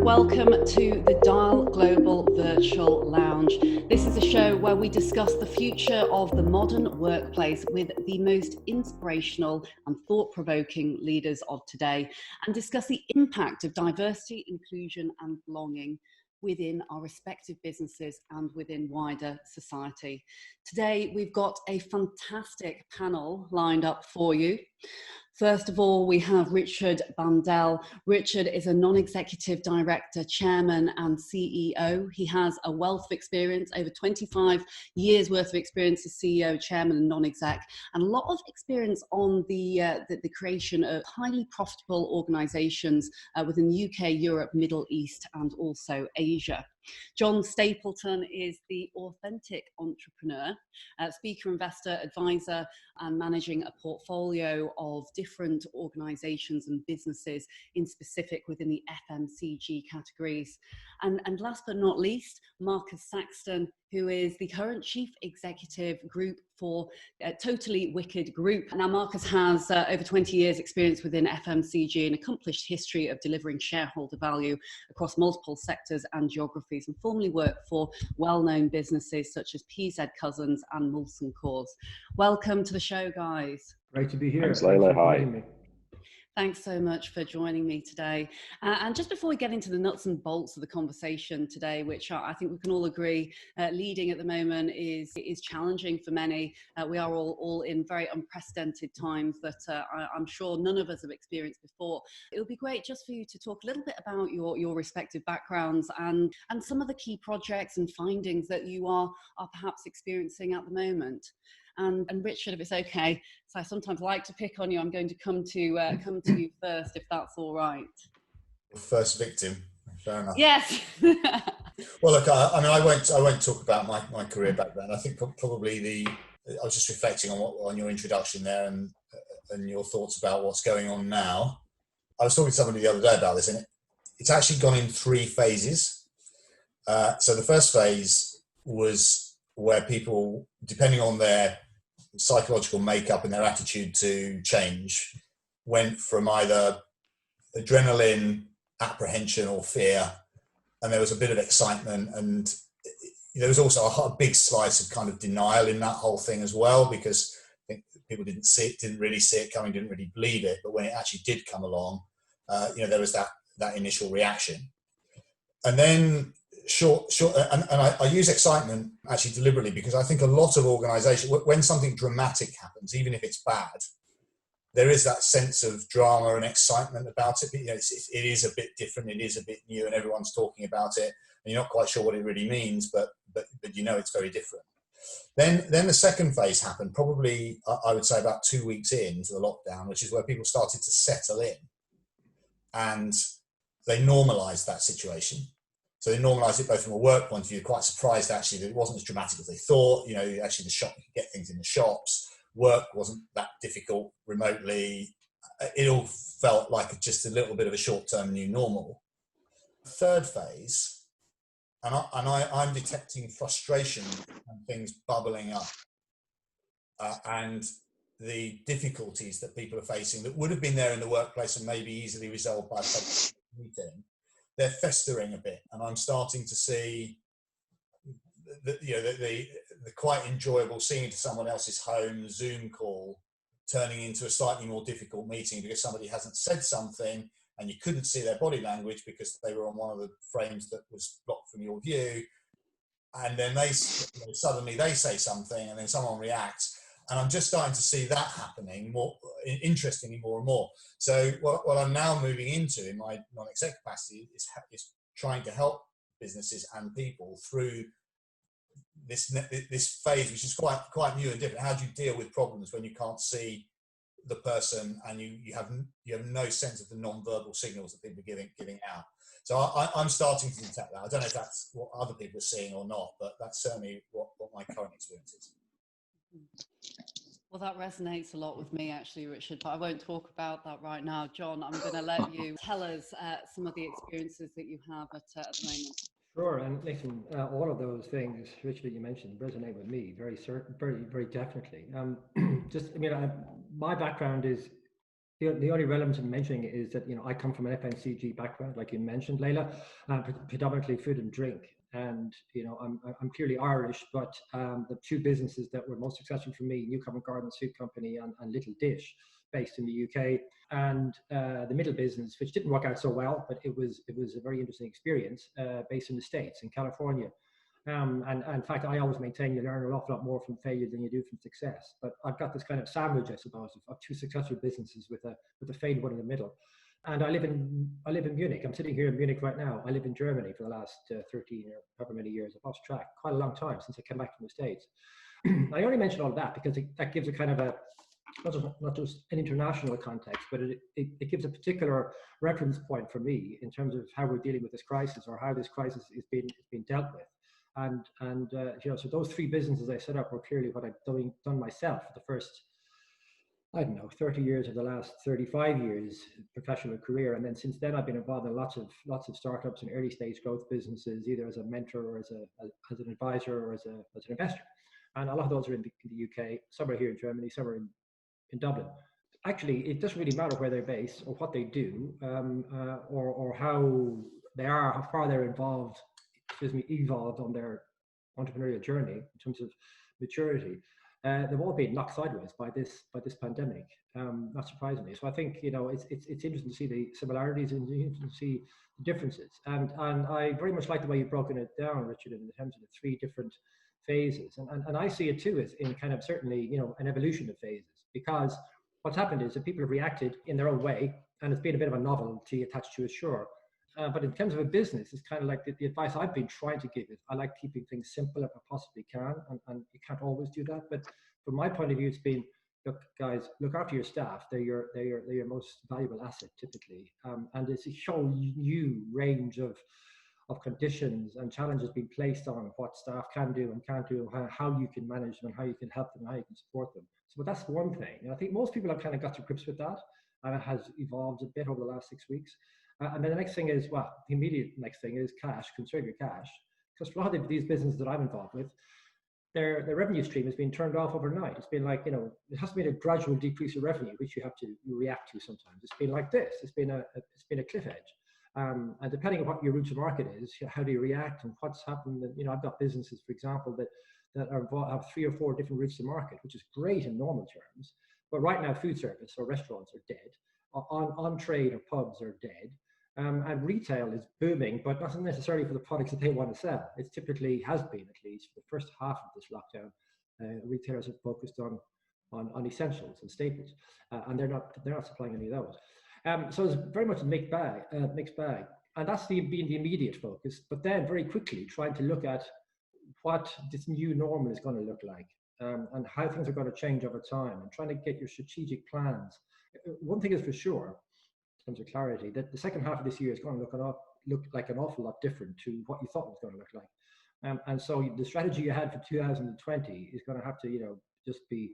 and welcome to the Dial Global Virtual Lounge. This is a show where we discuss the future of the modern workplace with the most inspirational and thought-provoking leaders of today, and discuss the impact of diversity, inclusion and belonging within our respective businesses and within wider society. Today, we've got a fantastic panel lined up for you. First of all, we have Richard Bandell. Richard is a non-executive director, chairman and CEO. He has a wealth of experience, over 25 years worth of experience as CEO, chairman and non-exec, and a lot of experience on the creation of highly profitable organizations within the UK, Europe, Middle East, and also Asia. John Stapleton is the authentic entrepreneur, speaker, investor, advisor, and managing a portfolio of different organizations and businesses in specific within the FMCG categories. And last but not least, Marcus Saxton, who is the current Chief Executive Group for Totally Wicked Group. Now, Marcus has over 20 years experience within FMCG, an accomplished history of delivering shareholder value across multiple sectors and geographies, and formerly worked for well-known businesses such as PZ Cussons and Molson Coors. Welcome to the show, guys. Great to be here. Thanks, Layla. Hi. Thanks so much for joining me today. And just before we get into the nuts and bolts of the conversation today, which I think we can all agree leading at the moment is challenging for many. We are all in very unprecedented times that I'm sure none of us have experienced before. It would be great just for you to talk a little bit about your respective backgrounds and some of the key projects and findings that you are perhaps experiencing at the moment. And Richard, if it's okay, so I sometimes like to pick on you. I'm going to come to you first, if that's all right. First victim, fair enough. Yes. Well, look, I won't talk about my career background. I think probably I was just reflecting on your introduction there and your thoughts about what's going on now. I was talking to somebody the other day about this, and it's actually gone in three phases. So the first phase was where people, depending on their psychological makeup and their attitude to change, went from either adrenaline, apprehension or fear, and there was a bit of excitement, and there was also a big slice of kind of denial in that whole thing as well, because I think people didn't really see it coming, didn't really believe it, but when it actually did come along, there was that initial reaction. And then I use excitement actually deliberately, because I think a lot of organizations, when something dramatic happens, even if it's bad, there is that sense of drama and excitement about it. It is a bit different, it is a bit new, and everyone's talking about it, and you're not quite sure what it really means, but it's very different. Then the second phase happened, probably I would say about 2 weeks into the lockdown, which is where people started to settle in, and they normalized that situation. So they normalised it both from a work point of view, quite surprised actually that it wasn't as dramatic as they thought. Actually you could get things in the shops. Work wasn't that difficult remotely. It all felt like just a little bit of a short-term new normal. Third phase, and I'm detecting frustration and things bubbling up, and the difficulties that people are facing that would have been there in the workplace and maybe easily resolved by a meeting. They're festering a bit, and I'm starting to see the quite enjoyable seeing into someone else's home Zoom call turning into a slightly more difficult meeting because somebody hasn't said something and you couldn't see their body language because they were on one of the frames that was blocked from your view, and then suddenly they say something and then someone reacts. And I'm just starting to see that happening more, interestingly, more and more. So what I'm now moving into in my non-exec capacity is trying to help businesses and people through this phase, which is quite new and different. How do you deal with problems when you can't see the person and you have no sense of the non-verbal signals that people are giving out? So I'm starting to detect that. I don't know if that's what other people are seeing or not, but that's certainly what my current experience is. Well, that resonates a lot with me, actually, Richard, but I won't talk about that right now. John, I'm going to let you tell us some of the experiences that you have at the moment. Sure, and listen, all of those things, Richard, that you mentioned resonate with me very definitely. My background is The only relevance in mentioning it is that, I come from an FMCG background, like you mentioned, Leila, predominantly food and drink. And, I'm clearly Irish, but the two businesses that were most successful for me, Newcomer Garden Soup Company and Little Dish, based in the UK, and the middle business, which didn't work out so well, but it was a very interesting experience, based in the States, in California. And in fact, I always maintain you learn an awful lot more from failure than you do from success. But I've got this kind of sandwich, I suppose, of two successful businesses with a failed one in the middle. And I live in Munich. I'm sitting here in Munich right now. I live in Germany for the last 13 or however many years. I've lost track, quite a long time since I came back from the States. I only mention all of that because that gives a kind of not just an international context, but it gives a particular reference point for me in terms of how we're dealing with this crisis, or how this crisis is being dealt with. And so those three businesses I set up were clearly what I've done myself for the first, 30 years of the last 35 years professional career. And then since then, I've been involved in lots of startups and early stage growth businesses, either as a mentor or as an advisor or as an investor. And a lot of those are in the UK, some are here in Germany, some are in Dublin. Actually, it doesn't really matter where they're based or what they do, or how they are, how far they're evolved on their entrepreneurial journey in terms of maturity. They've all been knocked sideways by this pandemic, not surprisingly. So I think it's interesting to see the similarities and interesting to see the differences. And I very much like the way you've broken it down, Richard, in terms of the three different phases. And I see it too as in kind of certainly an evolution of phases, because what's happened is that people have reacted in their own way, and it's been a bit of a novelty attached to it, sure. But in terms of a business, it's kind of like the advice I've been trying to give is I like keeping things simple if I possibly can, and you can't always do that. But from my point of view, it's been, look, guys, look after your staff. They're your most valuable asset typically, and it's a whole new range of conditions and challenges being placed on what staff can do and can't do, and how you can manage them, and how you can help them, and how you can support them. So that's one thing. And I think most people have kind of got to grips with that, and it has evolved a bit over the last 6 weeks. And then the next thing is, well, the immediate next thing is cash, conserve your cash. Because for a lot of these businesses that I'm involved with, their revenue stream has been turned off overnight. It's been like, it has been a gradual decrease of revenue, which you have to react to sometimes. It's been like this. It's been a cliff edge. And depending on what your route to market is, how do you react and what's happened? And, I've got businesses, for example, that have 3 or 4 different routes to market, which is great in normal terms. But right now, food service or restaurants are dead. On trade or pubs are dead. And retail is booming, but not necessarily for the products that they want to sell. It typically has been, at least for the first half of this lockdown. Retailers have focused on essentials and staples, and they're not supplying any of those. So it's very much a mixed bag, and that's being the immediate focus. But then very quickly trying to look at what this new normal is going to look like, and how things are going to change over time, and trying to get your strategic plans. One thing is for sure, in terms of clarity, that the second half of this year is going to look like an awful lot different to what you thought it was going to look like. And so the strategy you had for 2020 is going to have to, just be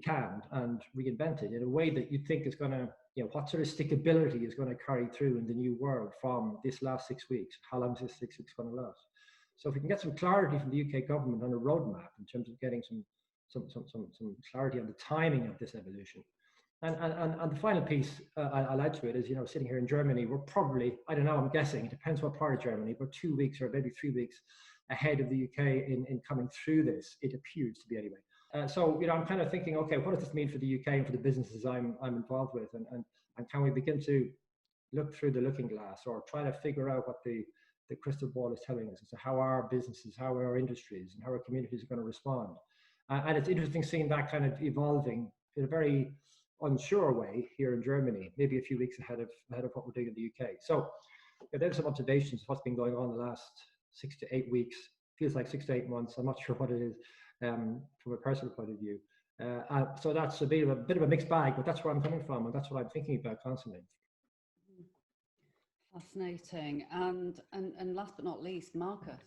canned and reinvented in a way that you think is going to, what sort of stickability is going to carry through in the new world from this last 6 weeks? How long is this 6 weeks going to last? So if we can get some clarity from the UK government on a roadmap in terms of getting some clarity on the timing of this evolution. And the final piece I'll add to it is, sitting here in Germany, we're probably, I don't know, I'm guessing, it depends what part of Germany, but 2 weeks or maybe 3 weeks ahead of the UK in coming through this, it appears to be anyway. So, I'm kind of thinking, okay, what does this mean for the UK and for the businesses I'm involved with? And can we begin to look through the looking glass, or try to figure out what the crystal ball is telling us as to how our businesses, how our industries, and how our communities are going to respond? And it's interesting seeing that kind of evolving in a very unsure way here in Germany, maybe a few weeks ahead of what we're doing in the UK. So there's some observations of what's been going on the last 6 to 8 weeks. Feels like 6 to 8 months. I'm not sure what it is from a personal point of view. So that's a bit of a mixed bag, but that's where I'm coming from, and that's what I'm thinking about constantly. Fascinating. And last but not least, Marcus.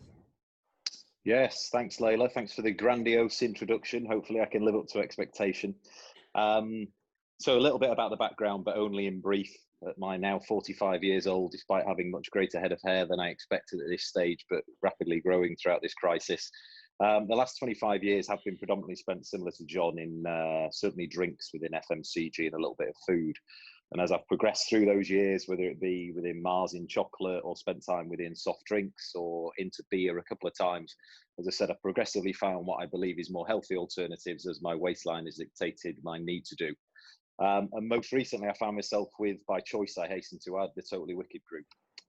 Yes, thanks, Leila. Thanks for the grandiose introduction. Hopefully I can live up to expectation. So a little bit about the background, but only in brief. At my now 45 years old, despite having much greater head of hair than I expected at this stage, but rapidly growing throughout this crisis, The last 25 years have been predominantly spent, similar to John, in certainly drinks within FMCG and a little bit of food. And as I've progressed through those years, whether it be within Mars in chocolate or spent time within soft drinks or into beer a couple of times, as I said, I've progressively found what I believe is more healthy alternatives as my waistline has dictated my need to do. And most recently, I found myself with, by choice, I hasten to add, the Totally Wicked group.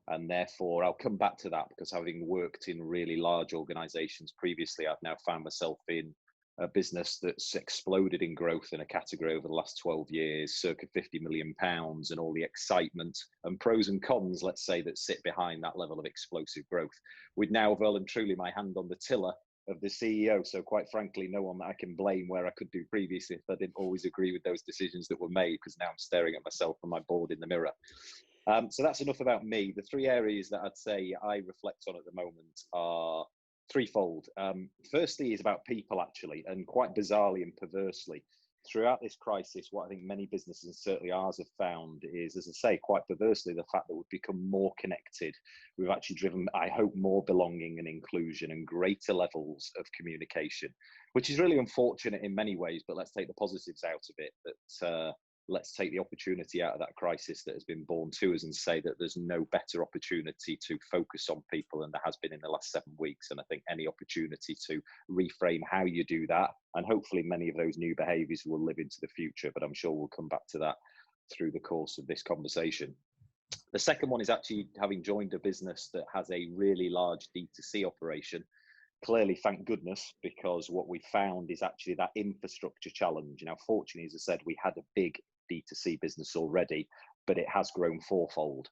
And therefore, I'll come back to that because having worked in really large organizations previously, I've now found myself in a business that's exploded in growth in a category over the last 12 years, circa £50 million, and all the excitement and pros and cons, let's say, that sit behind that level of explosive growth. With now well and truly my hand on the tiller of the CEO. So quite frankly, no one that I can blame where I could do previously if I didn't always agree with those decisions that were made, because now I'm staring at myself and my board in the mirror. So that's enough about me. The three areas that I'd say I reflect on at the moment are threefold. Firstly is about people, actually, and quite bizarrely and perversely, throughout this crisis, what I think many businesses, and certainly ours, have found is, as I say, quite perversely, the fact that we've become more connected. We've actually driven, I hope, more belonging and inclusion and greater levels of communication, which is really unfortunate in many ways, but let's take the positives out of it. That let's take the opportunity out of that crisis that has been born to us and say that there's no better opportunity to focus on people than there has been in the last 7 weeks. And I think any opportunity to reframe how you do that, and hopefully many of those new behaviours will live into the future, but I'm sure we'll come back to that through the course of this conversation. The second one is actually having joined a business that has a really large D2C operation. Clearly, thank goodness, because what we found is actually that infrastructure challenge. Now, fortunately, as I said, we had a big D2C business already, but it has grown fourfold.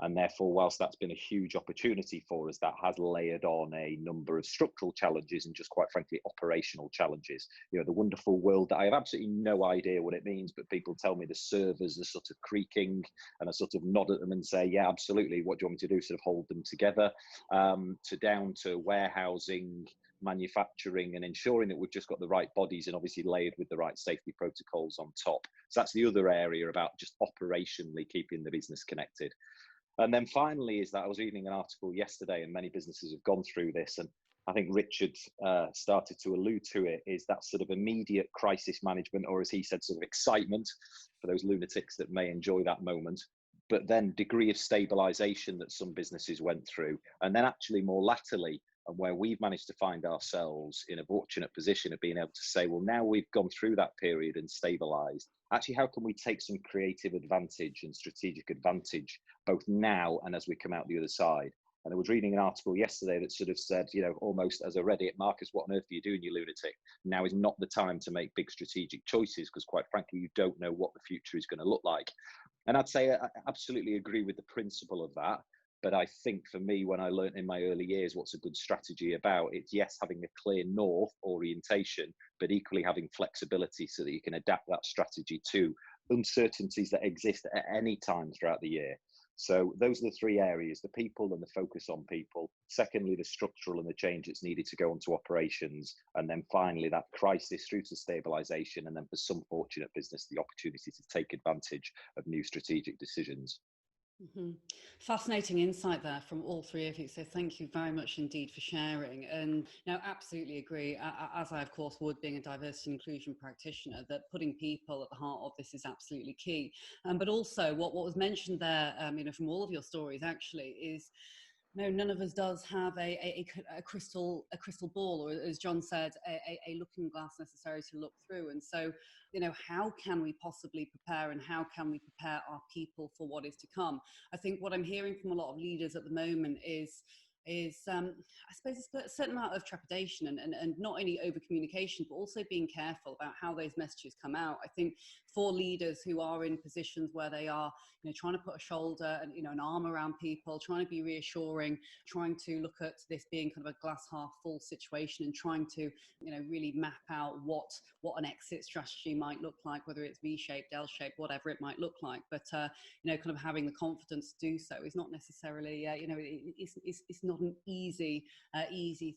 And therefore, whilst that's been a huge opportunity for us, that has layered on a number of structural challenges and just quite frankly, operational challenges. You know, the wonderful world that I have absolutely no idea what it means, but people tell me the servers are sort of creaking, and I sort of nod at them and say, yeah, absolutely. What do you want me to do? Sort of hold them together, to down to warehousing, manufacturing, and ensuring that we've just got the right bodies and obviously layered with the right safety protocols on top. So that's the other area about just operationally keeping the business connected. And then finally is that I was reading an article yesterday, and many businesses have gone through this, and I think Richard started to allude to it, is that sort of immediate crisis management, or as he said, sort of excitement for those lunatics that may enjoy that moment, but then degree of stabilization that some businesses went through. And then actually more latterly, and where we've managed to find ourselves in a fortunate position of being able to say, well, now we've gone through that period and stabilized, actually, how can we take some creative advantage and strategic advantage both now and as we come out the other side? And I was reading an article yesterday that sort of said, you know, almost as I read it, Marcus, what on earth are you doing, you lunatic? Now is not the time to make big strategic choices, because quite frankly, you don't know what the future is going to look like. And I'd say I absolutely agree with the principle of that. But I think for me, when I learned in my early years what's a good strategy about, it's yes, having a clear north orientation, but equally having flexibility so that you can adapt that strategy to uncertainties that exist at any time throughout the year. So those are the three areas: the people and the focus on people. Secondly, the structural and the change that's needed to go into operations. And then finally, that crisis through to stabilization. And then for some fortunate business, the opportunity to take advantage of new strategic decisions. Mm-hmm. Fascinating insight there from all three of you. So thank you very much indeed for sharing. And now, absolutely agree, as I of course would, being a diversity and inclusion practitioner, that putting people at the heart of this is absolutely key. But also what was mentioned there, you know, from all of your stories actually is, no, none of us does have a crystal ball, or as John said, a looking glass necessary to look through. And so, you know, how can we possibly prepare, and how can we prepare our people for what is to come? I think what I'm hearing from a lot of leaders at the moment is I suppose a certain amount of trepidation and not only over communication, but also being careful about how those messages come out. I think for leaders who are in positions where they are, you know, trying to put a shoulder and, you know, an arm around people, trying to be reassuring, trying to look at this being kind of a glass half full situation, and trying to, you know, really map out what an exit strategy might look like, whether it's V-shaped, L-shaped, whatever it might look like. But you know, kind of having the confidence to do so is not necessarily, you know, it's not an easy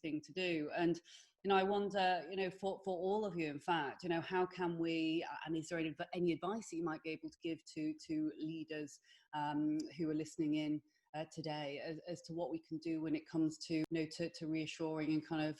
thing to do. And you know, I wonder, you know, for all of you, in fact, you know, how can we, and is there any advice that you might be able to give to leaders who are listening in today as to what we can do when it comes to, to reassuring and kind of,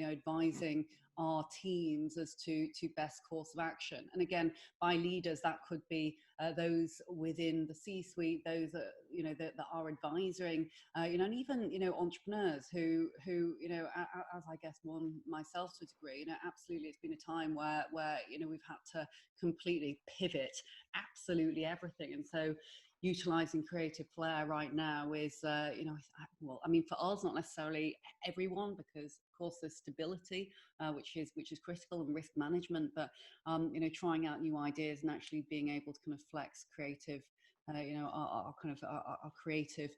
advising our teams as to best course of action. And again, by leaders, that could be those within the C-suite, those that that are advising, and even entrepreneurs who as I guess one myself to a degree, absolutely, it's been a time where we've had to completely pivot absolutely everything, and so utilizing creative flair right now is, well, I mean, for us, not necessarily everyone, because of course there's stability, which is critical, and risk management, but trying out new ideas and actually being able to kind of flex creative, our creative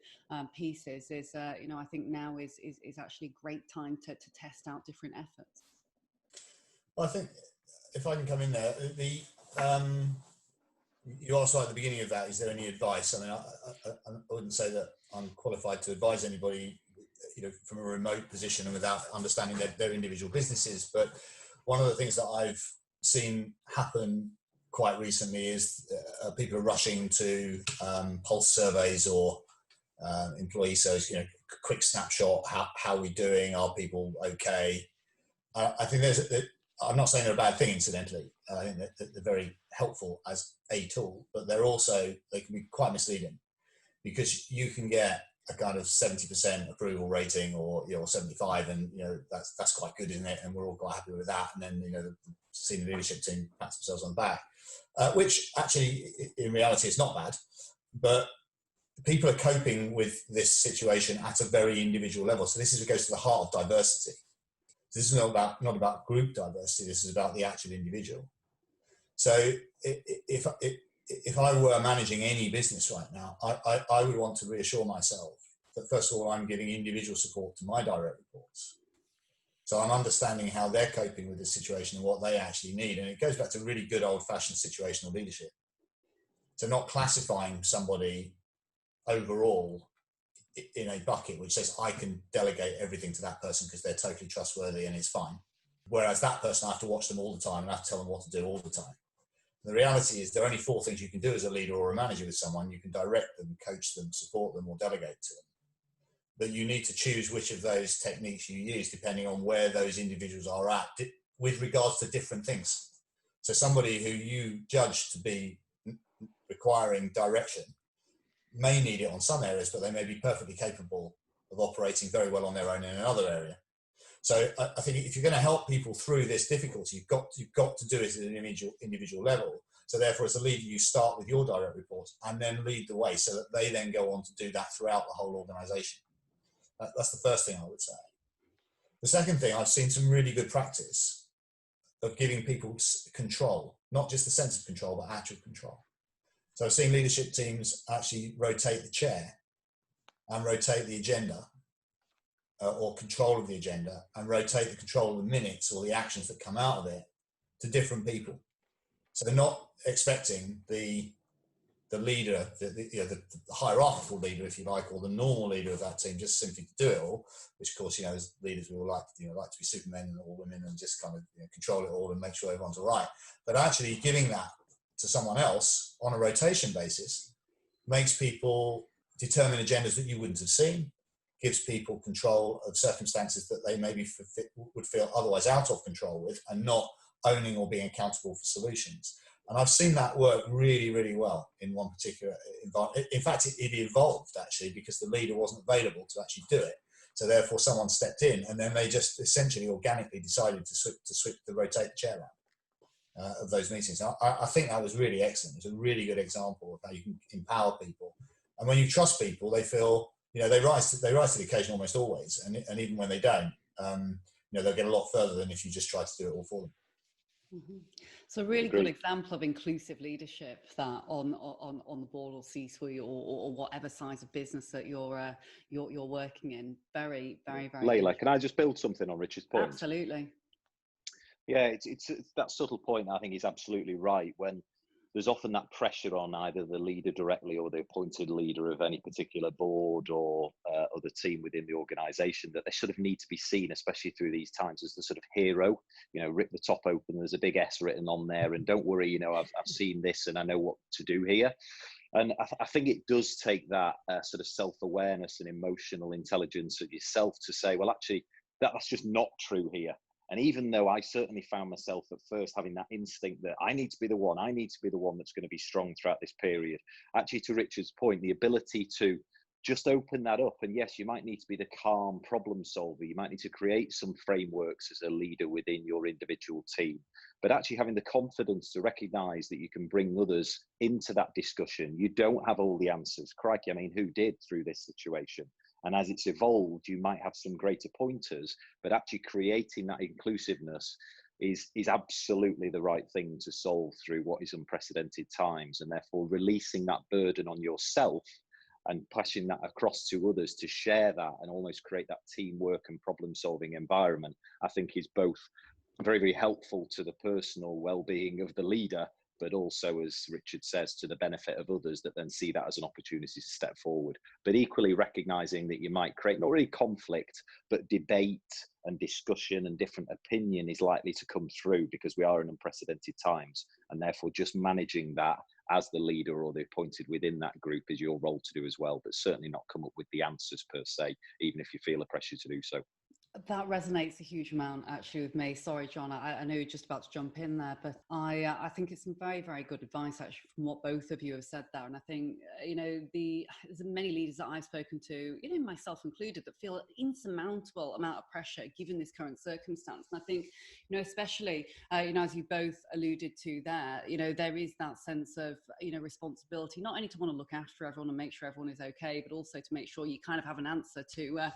pieces is, I think now is actually a great time to test out different efforts. Well, I think if I can come in there, you asked right at the beginning of that, is there any advice? I mean, I wouldn't say that I'm qualified to advise anybody, from a remote position and without understanding their individual businesses. But one of the things that I've seen happen quite recently is people are rushing to pulse surveys or employee surveys, quick snapshot, how are we doing? Are people okay? I think I'm not saying they're a bad thing, incidentally. I think that they're very helpful as a tool, but they can be quite misleading, because you can get a kind of 70% approval rating or 75, and that's quite good, isn't it? And we're all quite happy with that. And then the senior leadership team pats themselves on the back, which actually in reality is not bad, but people are coping with this situation at a very individual level. So this goes to the heart of diversity. This is not about group diversity. This is about the actual individual. So if I were managing any business right now, I would want to reassure myself that, first of all, I'm giving individual support to my direct reports. So I'm understanding how they're coping with the situation and what they actually need. And it goes back to really good old-fashioned situational leadership. So not classifying somebody overall in a bucket which says I can delegate everything to that person because they're totally trustworthy and it's fine. Whereas that person, I have to watch them all the time and I have to tell them what to do all the time. The reality is there are only 4 things you can do as a leader or a manager with someone. You can direct them, coach them, support them, or delegate to them. But you need to choose which of those techniques you use depending on where those individuals are at with regards to different things. So somebody who you judge to be requiring direction may need it on some areas, but they may be perfectly capable of operating very well on their own in another area. So I think if you're going to help people through this difficulty, you've got to do it at an individual level. So therefore, as a leader, you start with your direct reports and then lead the way so that they then go on to do that throughout the whole organisation. That's the first thing I would say. The second thing, I've seen some really good practice of giving people control, not just the sense of control, but actual control. So I've seen leadership teams actually rotate the chair and rotate the agenda, or control of the agenda, and rotate the control of the minutes or the actions that come out of it to different people. So they're not expecting the leader, the hierarchical leader, if you like, or the normal leader of that team just simply to do it all, which of course, as leaders, we all like to be supermen or women and just kind of control it all and make sure everyone's all right. But actually giving that to someone else on a rotation basis makes people determine agendas that you wouldn't have seen, gives people control of circumstances that they maybe would feel otherwise out of control with, and not owning or being accountable for solutions. And I've seen that work really, really well in one particular environment. In fact, it evolved actually because the leader wasn't available to actually do it. So therefore someone stepped in, and then they just essentially organically decided to rotate the chair around of those meetings. I think that was really excellent. It was a really good example of how you can empower people. And when you trust people, they feel, they rise to the occasion almost always. And even when they don't, they'll get a lot further than if you just try to do it all for them. Mm-hmm. So a really good example of inclusive leadership that on the board or C-suite or whatever size of business that you're working in. Very, very, very. Layla, can I just build something on Richard's point? Absolutely. Yeah, it's that subtle point. I think is absolutely right. When there's often that pressure on either the leader directly or the appointed leader of any particular board or other team within the organisation, that they sort of need to be seen, especially through these times, as the sort of hero. Rip the top open, there's a big S written on there, and don't worry, I've seen this and I know what to do here. And I think it does take that sort of self-awareness and emotional intelligence of yourself to say, well, actually, that's just not true here. And even though I certainly found myself at first having that instinct that I need to be the one that's going to be strong throughout this period, actually, to Richard's point, the ability to just open that up. And yes, you might need to be the calm problem solver. You might need to create some frameworks as a leader within your individual team, but actually having the confidence to recognize that you can bring others into that discussion. You don't have all the answers. Crikey, I mean, who did through this situation? And as it's evolved, you might have some greater pointers, but actually creating that inclusiveness is absolutely the right thing to solve through what is unprecedented times. And therefore releasing that burden on yourself and passing that across to others to share that and almost create that teamwork and problem solving environment, I think is both very, very helpful to the personal well-being of the leader, but also, as Richard says, to the benefit of others that then see that as an opportunity to step forward. But equally recognizing that you might create not really conflict, but debate and discussion and different opinion is likely to come through because we are in unprecedented times. And therefore just managing that as the leader or the appointed within that group is your role to do as well, but certainly not come up with the answers per se, even if you feel a pressure to do so. That resonates a huge amount actually with me. Sorry, John, I know you're just about to jump in there, but I think it's some very, very good advice actually from what both of you have said there. And I think, there's many leaders that I've spoken to, myself included, that feel an insurmountable amount of pressure given this current circumstance. And I think, especially, as you both alluded to there, there is that sense of, responsibility, not only to want to look after everyone and make sure everyone is okay, but also to make sure you kind of have an answer to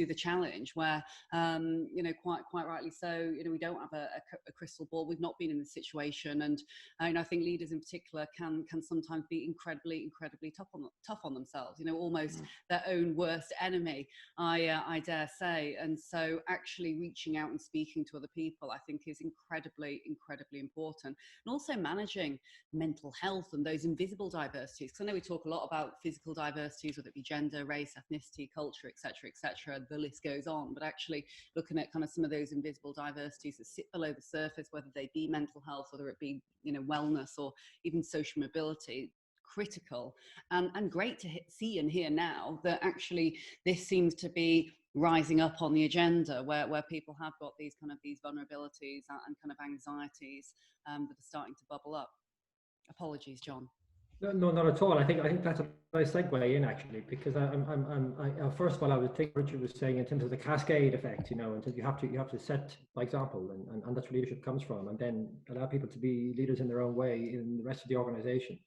the challenge where, quite rightly so, we don't have a crystal ball. We've not been in this situation, and I think leaders in particular can sometimes be incredibly tough on themselves. Almost their own worst enemy, I dare say. And so, actually reaching out and speaking to other people, I think, is incredibly important. And also managing mental health and those invisible diversities. Because I know we talk a lot about physical diversities, whether it be gender, race, ethnicity, culture, etc. The list goes on, but actually looking at kind of some of those invisible diversities that sit below the surface, whether they be mental health, whether it be wellness, or even social mobility, critical and great to see and hear now that actually this seems to be rising up on the agenda where people have got these vulnerabilities and kind of anxieties that are starting to bubble up. Apologies, John. No, not at all. I think that's a nice segue in actually, because first of all, I would think Richard was saying in terms of the cascade effect, until you have to set by example, and that's where leadership comes from, and then allow people to be leaders in their own way in the rest of the organization.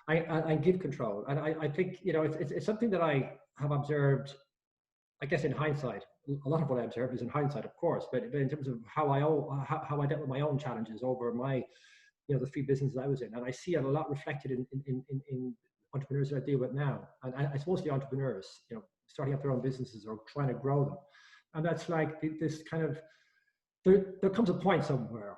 I give control, and I think it's something that I have observed. I guess in hindsight, a lot of what I observed is in hindsight, of course, but in terms of how I dealt with my own challenges over my the three businesses I was in, and I see it a lot reflected in entrepreneurs that I deal with now, and it's mostly entrepreneurs, starting up their own businesses or trying to grow them, and that's like this kind of there comes a point somewhere.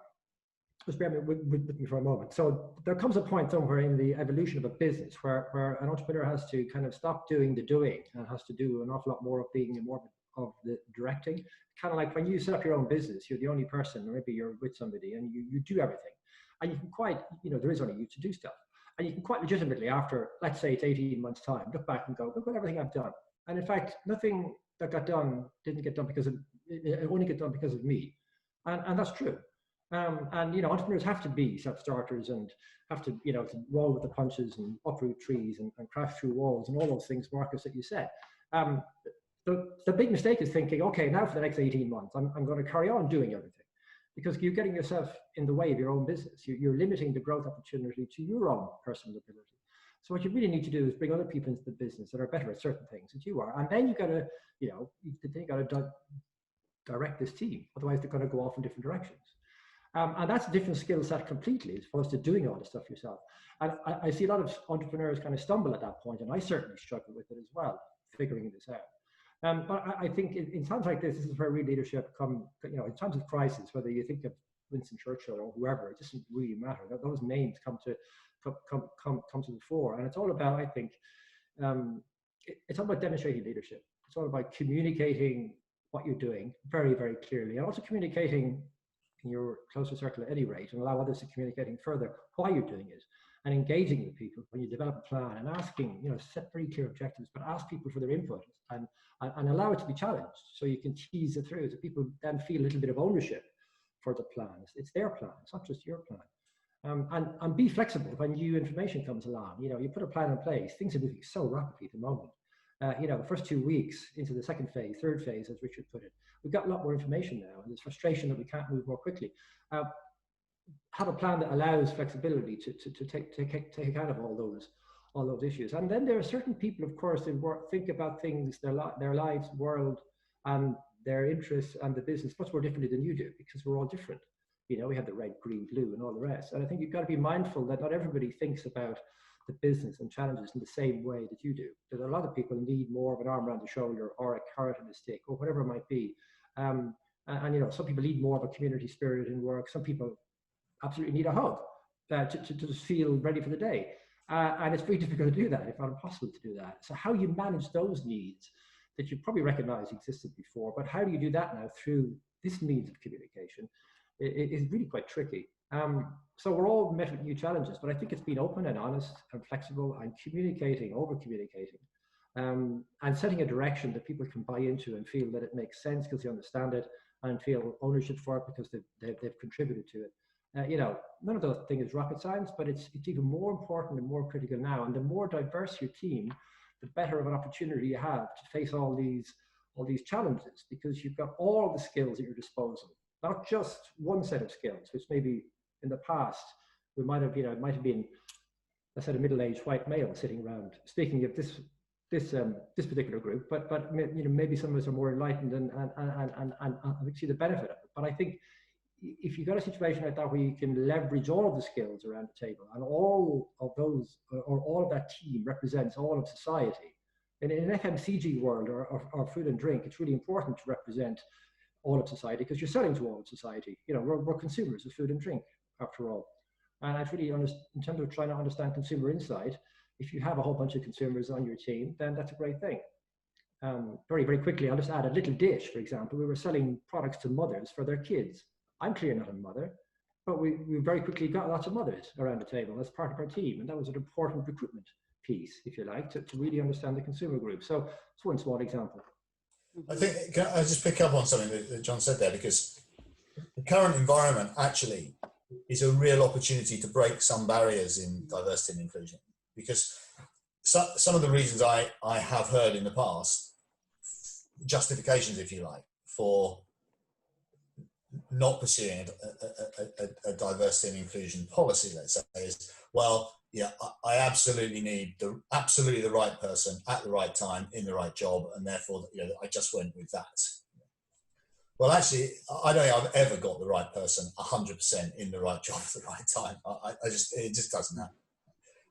Just bear with me for a moment. So there comes a point somewhere in the evolution of a business where an entrepreneur has to kind of stop doing the doing and has to do an awful lot more of being and more of the directing. Kind of like when you set up your own business, you're the only person, or maybe you're with somebody, and you do everything. And you can quite, there is only you to do stuff. And you can quite legitimately, after, let's say it's 18 months time, look back and go, look at everything I've done. And in fact, nothing that got done didn't get done because of, it only get done because of me. And that's true. And entrepreneurs have to be self-starters and have to, to roll with the punches and uproot trees and crash through walls and all those things, Marcus, that you said. The big mistake is thinking, okay, now for the next 18 months, I'm going to carry on doing everything. Because you're getting yourself in the way of your own business. You're limiting the growth opportunity to your own personal ability. So what you really need to do is bring other people into the business that are better at certain things than you are. And then you got to, direct this team. Otherwise, they're going to go off in different directions. And that's a different skill set completely, as opposed to doing all the stuff yourself. And I see a lot of entrepreneurs kind of stumble at that point, and I certainly struggle with it as well, figuring this out. But I think in times like this is where real leadership in times of crisis, whether you think of Winston Churchill or whoever, it doesn't really matter. Those names come to the fore. And it's all about, I think, it's all about demonstrating leadership. It's all about communicating what you're doing very, very clearly, and also communicating in your closer circle at any rate, and allow others to communicating further why you're doing it. and engaging with people when you develop a plan, and asking, set very clear objectives, but ask people for their input, and allow it to be challenged, so you can tease it through, so people then feel a little bit of ownership for the plan. It's their plan, it's not just your plan. And be flexible when new information comes along. You put a plan in place, things are moving so rapidly at the moment. The first 2 weeks into the second phase, third phase, as Richard put it, we've got a lot more information now, and there's frustration that we can't move more quickly. Have a plan that allows flexibility to take account of all those issues. And then there are certain people, of course, who think about things, their lives, world, and their interests and the business much more differently than you do, because we're all different. We have the red, green, blue, and all the rest. And I think you've got to be mindful that not everybody thinks about the business and challenges in the same way that you do. That a lot of people need more of an arm around the shoulder, or a carrot and a stick, or whatever it might be. And some people need more of a community spirit in work. Some people absolutely need a hug to just feel ready for the day. And it's very difficult to do that, if not impossible to do that. So how you manage those needs that you probably recognize existed before, but how do you do that now through this means of communication is really quite tricky. So we're all met with new challenges, but I think it's being open and honest and flexible and communicating, over-communicating, and setting a direction that people can buy into and feel that it makes sense because they understand it, and feel ownership for it because they've contributed to it. None of those things is rocket science, but it's even more important and more critical now. And the more diverse your team, the better of an opportunity you have to face all these challenges, because you've got all the skills at your disposal, not just one set of skills, which maybe in the past it might have been a middle-aged white male sitting around speaking of this particular group, but maybe some of us are more enlightened and we see the benefit of it. But I think if you've got a situation like that where you can leverage all of the skills around the table, and all of those, or all of that team represents all of society, in an FMCG world or food and drink, it's really important to represent all of society, because you're selling to all of society. We're consumers of food and drink, after all. And I really, in terms of trying to understand consumer insight, if you have a whole bunch of consumers on your team, then that's a great thing. Very, very quickly, I'll just add a little dish, for example. We were selling products to mothers for their kids. I'm clearly not a mother, but we very quickly got lots of mothers around the table as part of our team. And that was an important recruitment piece, if you like, to really understand the consumer group. So it's one small example. I think, can I just pick up on something that John said there, because the current environment actually is a real opportunity to break some barriers in diversity and inclusion. Because some of the reasons I have heard in the past, justifications, if you like, for not pursuing a diversity and inclusion policy, let's say, is, well, yeah, I absolutely need the right person at the right time in the right job, and therefore, I just went with that. Well, actually, I don't think I've ever got the right person 100% in the right job at the right time. It just doesn't happen.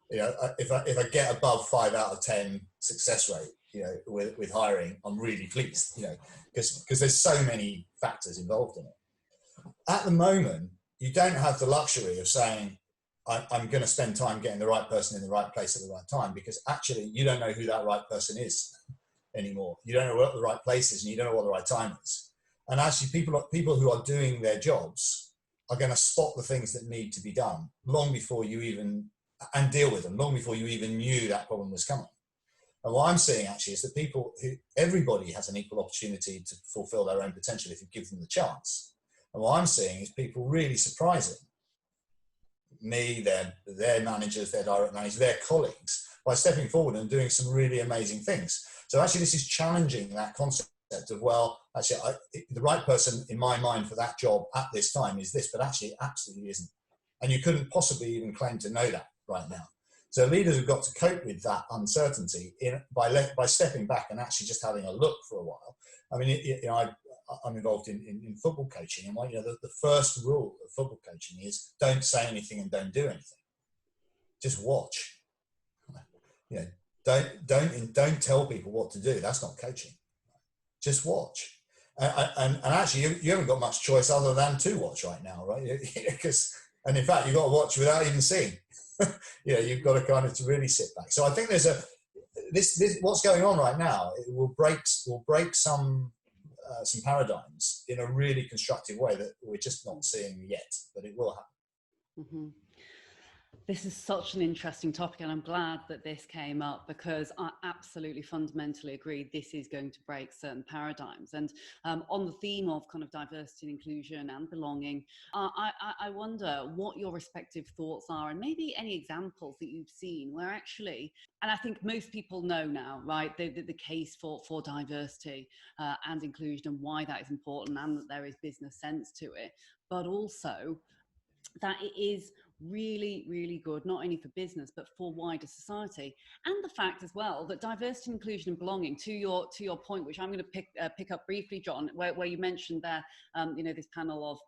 If I get above 5 out of 10 success rate, with hiring, I'm really pleased, because there's so many factors involved in it. At the moment, you don't have the luxury of saying, I'm going to spend time getting the right person in the right place at the right time, because actually you don't know who that right person is anymore. You don't know what the right place is, and you don't know what the right time is. And actually people who are doing their jobs are going to spot the things that need to be done long before you even, and deal with them long before you even knew that problem was coming. And what I'm seeing actually is that everybody has an equal opportunity to fulfill their own potential if you give them the chance. And what I'm seeing is people really surprising me, their managers, their direct managers, their colleagues, by stepping forward and doing some really amazing things. So actually this is challenging that concept of, well, actually the right person in my mind for that job at this time is this, but actually it absolutely isn't. And you couldn't possibly even claim to know that right now. So leaders have got to cope with that uncertainty by stepping back and actually just having a look for a while. I mean, I'm involved in football coaching, and the first rule of football coaching is don't say anything and don't do anything. Just watch. Don't tell people what to do. That's not coaching. Just watch. And actually, you haven't got much choice other than to watch right now, right? And in fact, you've got to watch without even seeing. You've got to kind of really sit back. So I think there's this what's going on right now. It will break some paradigms in a really constructive way that we're just not seeing yet, but it will happen. Mm-hmm. This is such an interesting topic, and I'm glad that this came up, because I absolutely fundamentally agree this is going to break certain paradigms. And on the theme of kind of diversity and inclusion and belonging, I wonder what your respective thoughts are, and maybe any examples that you've seen where actually, and I think most people know now, right, the case for diversity and inclusion, and why that is important, and that there is business sense to it, but also that it is really, really good, not only for business, but for wider society. And the fact as well that diversity, inclusion and belonging, to your point, which I'm going to pick up briefly, John, where you mentioned there, this panel of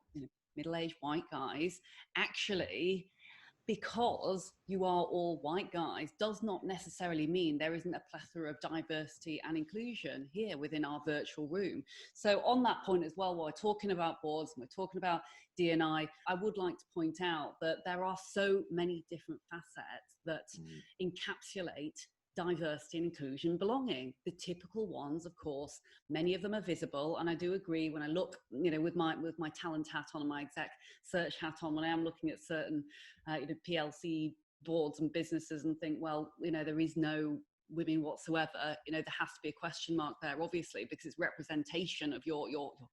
middle-aged white guys, actually, because you are all white guys does not necessarily mean there isn't a plethora of diversity and inclusion here within our virtual room. So on that point as well, while we're talking about boards and we're talking about D&I, I would like to point out that there are so many different facets that encapsulate diversity and inclusion, belonging. The typical ones, of course, many of them are visible, and I do agree when I look, with my talent hat on and my exec search hat on, when I am looking at certain PLC boards and businesses and think, well, there is no women whatsoever, there has to be a question mark there, obviously, because it's representation of your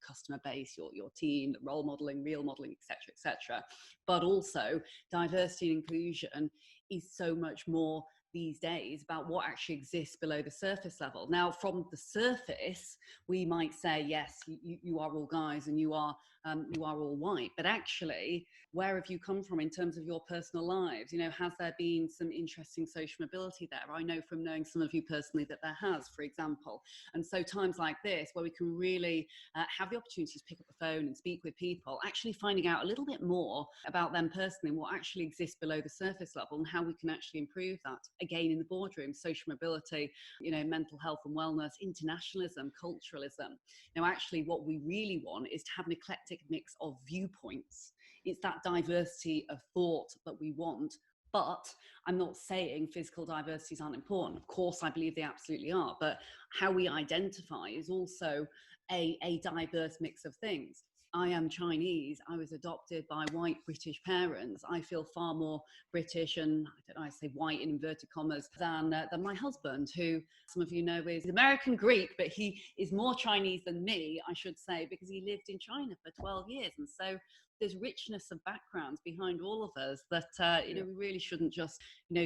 customer base, your team, role modeling, real modeling, etc. But also diversity and inclusion is so much more these days about what actually exists below the surface level. Now, from the surface, we might say, yes, you are all guys and you are all white, but actually, where have you come from in terms of your personal lives? Has there been some interesting social mobility there? I know from knowing some of you personally that there has, for example. And so times like this, where we can really have the opportunity to pick up the phone and speak with people, actually finding out a little bit more about them personally, what actually exists below the surface level, and how we can actually improve that. Again, in the boardroom, social mobility, mental health and wellness, internationalism, culturalism. Now, actually, what we really want is to have an eclectic mix of viewpoints. It's that diversity of thought that we want. But I'm not saying physical diversities aren't important. Of course, I believe they absolutely are. But how we identify is also a diverse mix of things. I am Chinese. I was adopted by white British parents. I feel far more British and, I say white in inverted commas, than my husband, who some of you know is American Greek, but he is more Chinese than me, I should say, because he lived in China for 12 years. And so there's richness of backgrounds behind all of us that, we really shouldn't just,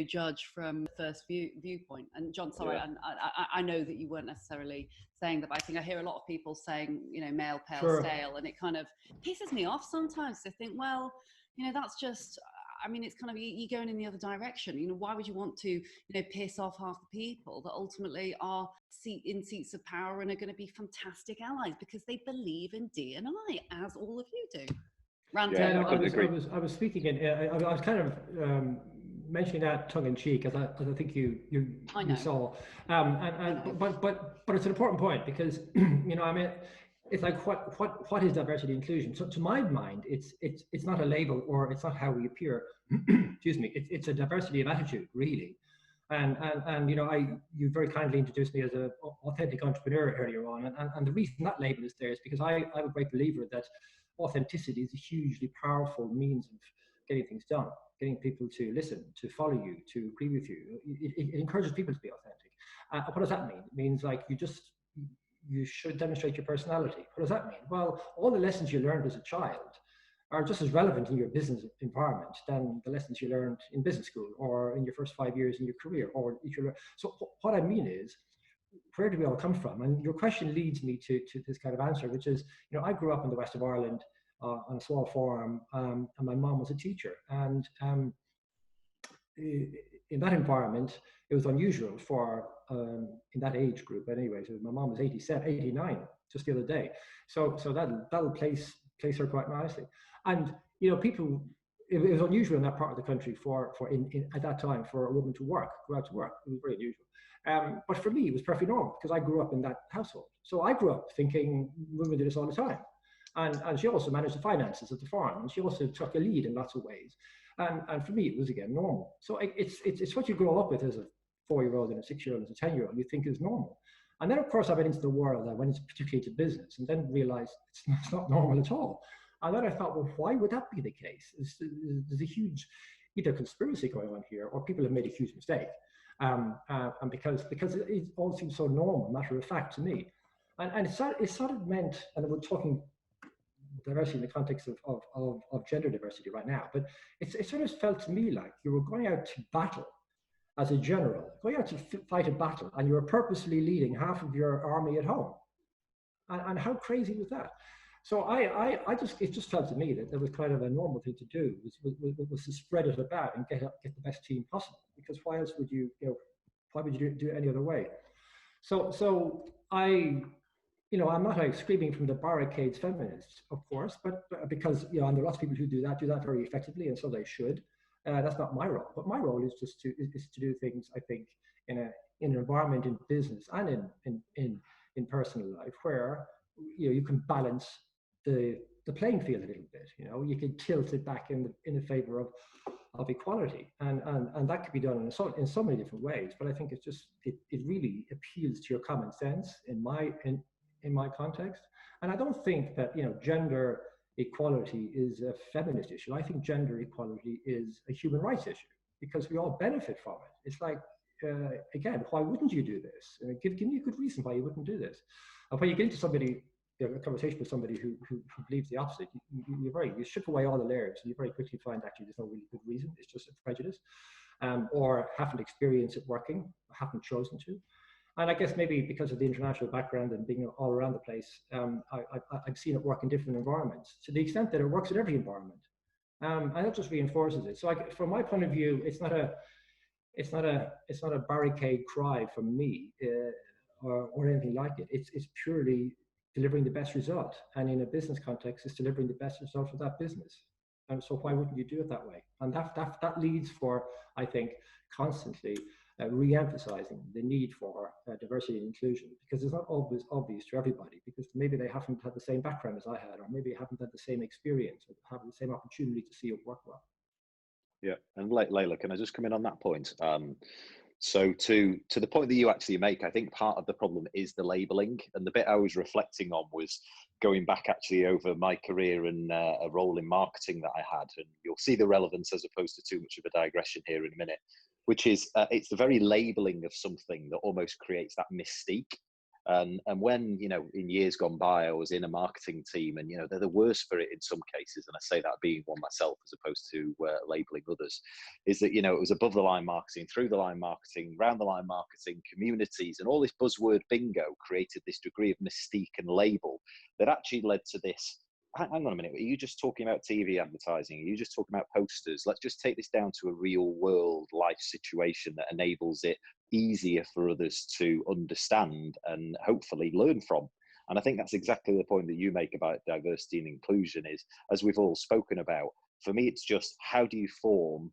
judge from first viewpoint. And John, sorry, I know that you weren't necessarily saying that, but I think I hear a lot of people saying, male, pale, stale, and it kind of pisses me off sometimes to think, well, that's just, it's kind of you going in the other direction. Why would you want to, piss off half the people that ultimately are in seats of power and are going to be fantastic allies because they believe in D&I, as all of you do. I was speaking in, I was kind of mentioning that tongue in cheek, as I think you saw, but it's an important point because it's like what is diversity and inclusion? So to my mind, it's not a label or it's not how we appear. Excuse me. It's a diversity of attitude, really. And you very kindly introduced me as an authentic entrepreneur earlier on, and the reason that label is there is because I'm a great believer that authenticity is a hugely powerful means of getting things done, getting people to listen, to follow you, to agree with you. It encourages people to be authentic. What does that mean? It means like you should demonstrate your personality. What does that mean? Well, all the lessons you learned as a child are just as relevant in your business environment than the lessons you learned in business school or in your first 5 years in your career. So what I mean is, where do we all come from? And your question leads me to this kind of answer, which is, I grew up in the west of Ireland on a small farm, and my mom was a teacher. And in that environment, it was unusual for, in that age group anyway, so my mom was 89 just the other day. So that'll place her quite nicely. And, people, it was unusual in that part of the country at that time for a woman to go out to work. It was very unusual. But for me, it was perfectly normal because I grew up in that household. So I grew up thinking women do this all the time. And she also managed the finances of the farm, and she also took a lead in lots of ways. And for me, it was again normal. So it's what you grow up with as a 4-year-old and a 6-year-old and a 10-year-old, you think is normal. And then of course I went into the world, I went into particularly to business, and then realized it's not normal at all. And then I thought, well, why would that be the case? There's a huge either conspiracy going on here or people have made a huge mistake. And because it all seems so normal, matter of fact to me. And it sort of meant, and we're talking diversity in the context of gender diversity right now, but it sort of felt to me like you were going out to battle as a general, going out to fight a battle, and you were purposely leading half of your army at home. And how crazy was that? So it just felt to me that there was kind of a normal thing to do was to spread it about and get the best team possible. Because why else would why would you do it any other way? So I'm not like screaming from the barricades feminists, of course, but because, and there are lots of people who do that very effectively, and so they should. That's not my role, but my role is just to do things, I think, in an environment in business and in personal life where you can balance the playing field a little bit. You can tilt it back in the favor of equality, and that could be done in so many different ways. But I think it's just it really appeals to your common sense in my context. And I don't think that gender equality is a feminist issue. I think gender equality is a human rights issue because we all benefit from it. It's like, again, why wouldn't you do this? Give me a good reason why you wouldn't do this. And when you get into somebody, a conversation with somebody who believes the opposite, you strip away all the layers, and you very quickly find actually there's no really good reason. It's just a prejudice, or haven't experienced it working, or haven't chosen to. And I guess maybe because of the international background and being all around the place, I've seen it work in different environments to the extent that it works in every environment, and that just reinforces it. So, from my point of view, it's not a barricade cry from me or anything like it. It's purely delivering the best result, and in a business context, it's delivering the best result for that business. And so, why wouldn't you do it that way? And that leads for, I think, constantly re-emphasizing the need for diversity and inclusion, because it's not always obvious to everybody, because maybe they haven't had the same background as I had, or maybe haven't had the same experience or have the same opportunity to see it work well. Yeah, and Layla, can I just come in on that point? So to the point that you actually make, I think part of the problem is the labelling, and the bit I was reflecting on was going back actually over my career and a role in marketing that I had, and you'll see the relevance as opposed to too much of a digression here in a minute, which is it's the very labelling of something that almost creates that mystique. And when, in years gone by, I was in a marketing team, and, they're the worst for it in some cases. And I say that being one myself, as opposed to labeling others, is that, it was above the line marketing, through the line marketing, round the line marketing, communities, and all this buzzword bingo created this degree of mystique and label that actually led to this. Hang on a minute, are you just talking about TV advertising? Are you just talking about posters? Let's just take this down to a real world life situation that enables it easier for others to understand and hopefully learn from. And I think that's exactly the point that you make about diversity and inclusion is, as we've all spoken about, for me, it's just how do you form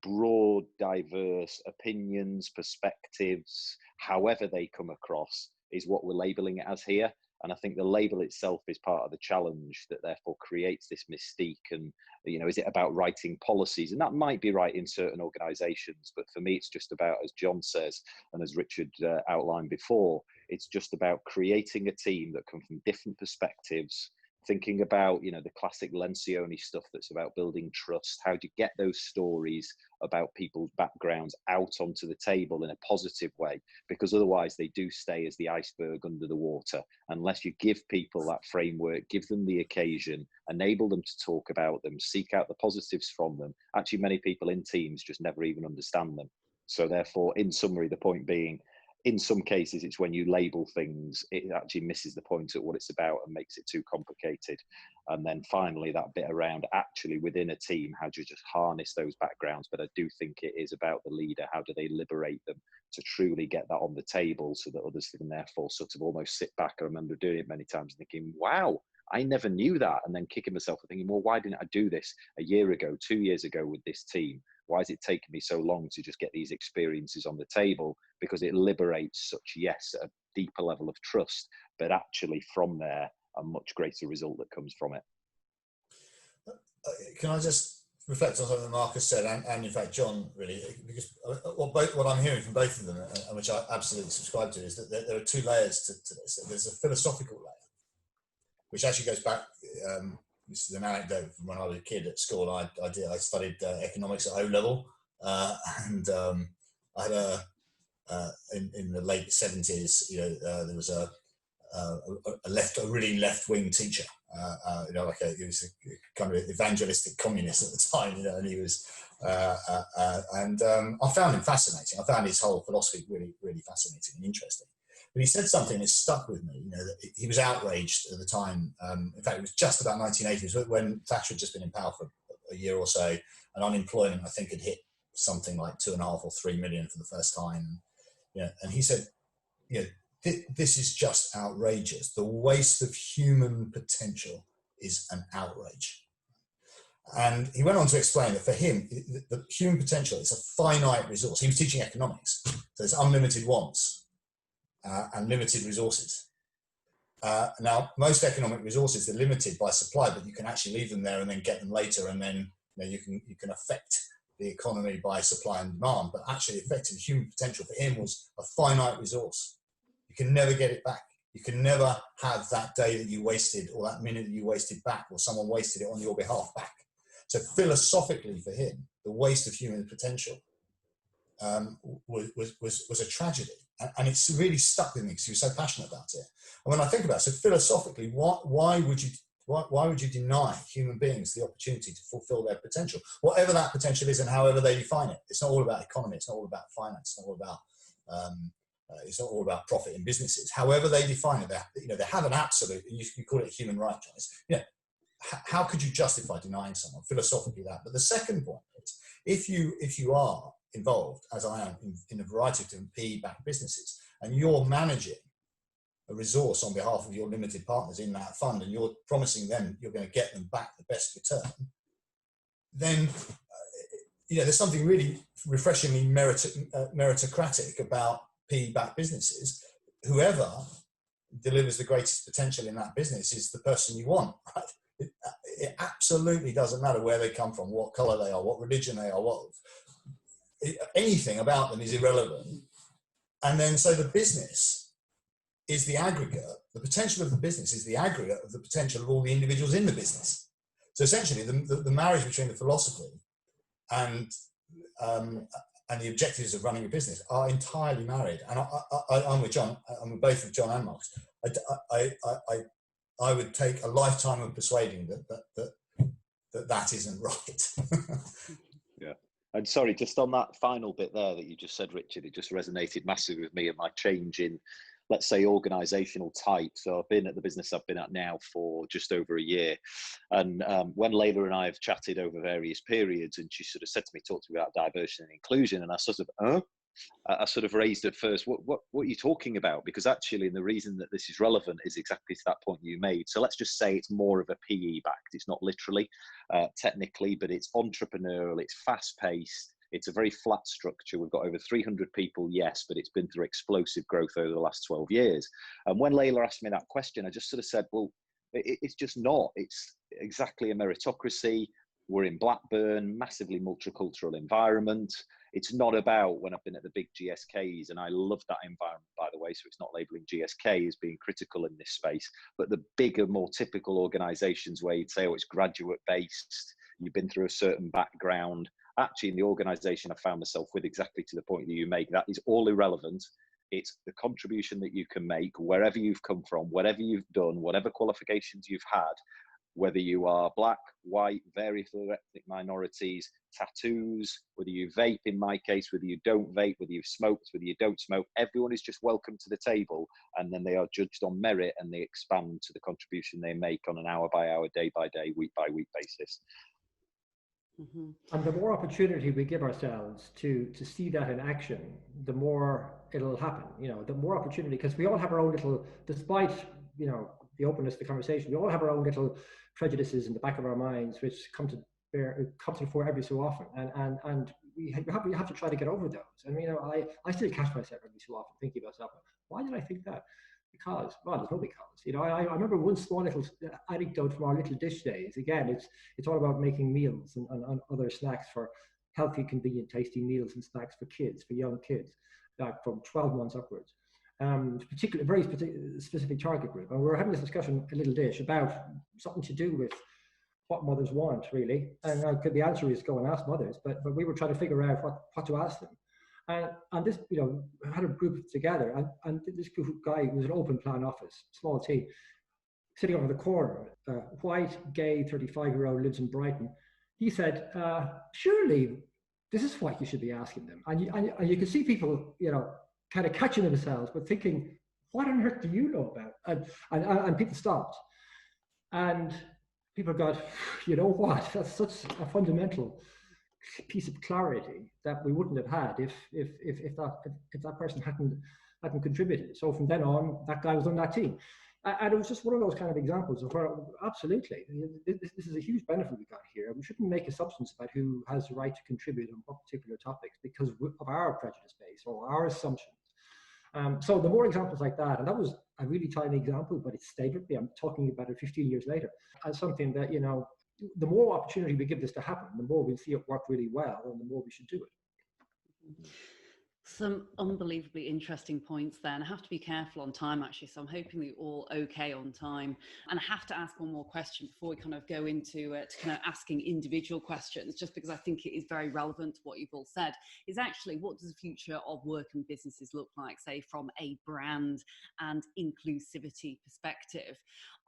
broad, diverse opinions, perspectives, however they come across, is what we're labeling it as here. And I think the label itself is part of the challenge that therefore creates this mystique. And, is it about writing policies? And that might be right in certain organizations, but for me, it's just about, as John says, and as Richard outlined before, it's just about creating a team that come from different perspectives, thinking about, the classic Lencioni stuff that's about building trust. How do you get those stories about people's backgrounds out onto the table in a positive way? Because otherwise they do stay as the iceberg under the water. Unless you give people that framework, give them the occasion, enable them to talk about them, seek out the positives from them. Actually, many people in teams just never even understand them. So therefore, in summary, the point being, in some cases, it's when you label things, it actually misses the point at what it's about and makes it too complicated. And then finally, that bit around actually within a team, how do you just harness those backgrounds? But I do think it is about the leader. How do they liberate them to truly get that on the table so that others can therefore sort of almost sit back? I remember doing it many times thinking, wow, I never knew that. And then kicking myself and thinking, well, why didn't I do this a year ago, 2 years ago with this team? Why has it taken me so long to just get these experiences on the table? Because it liberates such, yes, a deeper level of trust, but actually from there, a much greater result that comes from it. Can I just reflect on something that Marcus said, and in fact, John, really, because what I'm hearing from both of them, and which I absolutely subscribe to, is that there are two layers to this. There's a philosophical layer, which actually goes back this is an anecdote from when I was a kid at school. I studied economics at O level, and I had in the late 70s, there was a really left-wing teacher, he was a kind of evangelistic communist at the time, and he was, I found him fascinating. I found his whole philosophy really, really fascinating and interesting. But he said something that stuck with me. That he was outraged at the time. In fact, it was just about 1980s when Thatcher had just been in power for a year or so, and unemployment, I think, had hit something like 2.5 or 3 million for the first time. And he said, this is just outrageous. The waste of human potential is an outrage. And he went on to explain that for him, the human potential is a finite resource. He was teaching economics, so it's unlimited wants and limited resources. Now, most economic resources are limited by supply, but you can actually leave them there and then get them later, and then you can affect the economy by supply and demand. But actually, effectively, human potential for him was a finite resource. You can never get it back. You can never have that day that you wasted or that minute that you wasted back, or someone wasted it on your behalf back. So philosophically, for him, the waste of human potential was a tragedy, and it's really stuck with me because he was so passionate about it. And when I think about it, so philosophically, why would you deny human beings the opportunity to fulfill their potential, whatever that potential is and however they define it? It's not all about economy. It's not all about finance. It's not all about profit in businesses. However they define it, they have an absolute. You call it a human right, John. How could you justify denying someone philosophically that? But the second point is, if you are involved, as I am, in a variety of different PE-backed businesses, and you're managing a resource on behalf of your limited partners in that fund, and you're promising them you're going to get them back the best return, then there's something really refreshingly meritocratic about PE-backed businesses. Whoever delivers the greatest potential in that business is the person you want, right? It absolutely doesn't matter where they come from, what color they are, what religion they are, anything about them is irrelevant. And then so the business is the aggregate. The potential of the business is the aggregate of the potential of all the individuals in the business. So essentially, the marriage between the philosophy and the objectives of running a business are entirely married. And I'm with John. I'm with both of John and Marcus. I would take a lifetime of persuading that isn't right. Yeah. And sorry, just on that final bit there that you just said, Richard, it just resonated massively with me and my change in, let's say, organizational type. So I've been at the business I've been at now for just over a year. And when Layla and I have chatted over various periods, and she sort of said to me, talk to me about diversity and inclusion, and I sort of raised at first, what are you talking about? Because actually, and the reason that this is relevant is exactly to that point you made. So let's just say it's more of a PE backed. It's not literally, technically, but it's entrepreneurial, it's fast paced, it's a very flat structure. We've got over 300 people, yes, but it's been through explosive growth over the last 12 years. And when Layla asked me that question, I just sort of said, well, it's just not. It's exactly a meritocracy. We're in Blackburn, massively multicultural environment. It's not about, when I've been at the big GSKs, and I love that environment, by the way, so it's not labeling GSK as being critical in this space, but the bigger, more typical organizations where you'd say, oh, it's graduate based, you've been through a certain background. Actually, in the organization I found myself with, exactly to the point that you make, that is all irrelevant. It's the contribution that you can make wherever you've come from, whatever you've done, whatever qualifications you've had, whether you are black, white, various other ethnic minorities, tattoos, whether you vape in my case, whether you don't vape, whether you've smoked, whether you don't smoke, everyone is just welcome to the table, and then they are judged on merit and they expand to the contribution they make on an hour by hour, day by day, week by week basis. Mm-hmm. And the more opportunity we give ourselves to see that in action, the more it'll happen. The more opportunity, because we all have our own little, despite the openness of the conversation, we all have our own little prejudices in the back of our minds, which come to the fore every so often, and we have to try to get over those. And I still catch myself every so often thinking to myself, why did I think that? Because, well, there's no because. I remember one small little anecdote from our little dish days. Again, it's all about making meals and other snacks for healthy, convenient, tasty meals and snacks for kids, for young kids, from 12 months upwards. Very specific target group. And we were having this discussion, a little dish, about something to do with what mothers want, really. And the answer is go and ask mothers, but we were trying to figure out what to ask them. And this, you know, had a group together, and this group of guy was an open plan office, small team, sitting over the corner, white, gay, 35-year-old, lives in Brighton. He said, surely this is what you should be asking them. And you can see people, you know, kind of catching themselves, but thinking, what on earth do you know about? And people stopped. And people got, you know what, that's such a fundamental piece of clarity that we wouldn't have had if that person hadn't contributed. So from then on, that guy was on that team. And it was just one of those kind of examples of where, absolutely, this is a huge benefit we got here. We shouldn't make assumptions about who has the right to contribute on what particular topics because of our prejudice base or our assumptions. So the more examples like that, and that was a really tiny example, but it stayed with me. I'm talking about it 15 years later as something that, you know, the more opportunity we give this to happen, the more we see it work really well, and the more we should do it. Some unbelievably interesting points there, and I have to be careful on time actually, so I'm hoping that you're all okay on time. And I have to ask one more question before we kind of go into to kind of asking individual questions, just because I think it is very relevant to what you've all said, is actually what does the future of work and businesses look like, say from a brand and inclusivity perspective?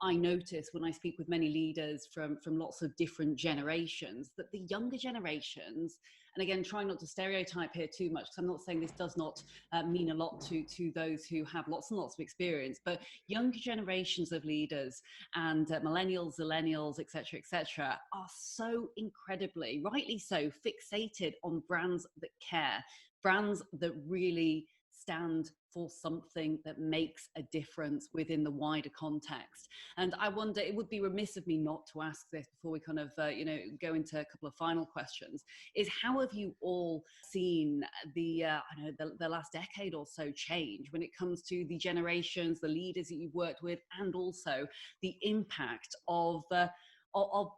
I notice when I speak with many leaders from lots of different generations that the younger generations, and again, trying not to stereotype here too much, because I'm not saying this does not mean a lot to those who have lots and lots of experience, but younger generations of leaders and millennials, zillennials, et cetera, are so incredibly, rightly so, fixated on brands that care, brands that really stand for something that makes a difference within the wider context. And I wonder, it would be remiss of me not to ask this before we kind of, you know, go into a couple of final questions, is how have you all seen the last decade or so change when it comes to the generations, the leaders that you've worked with, and also the impact of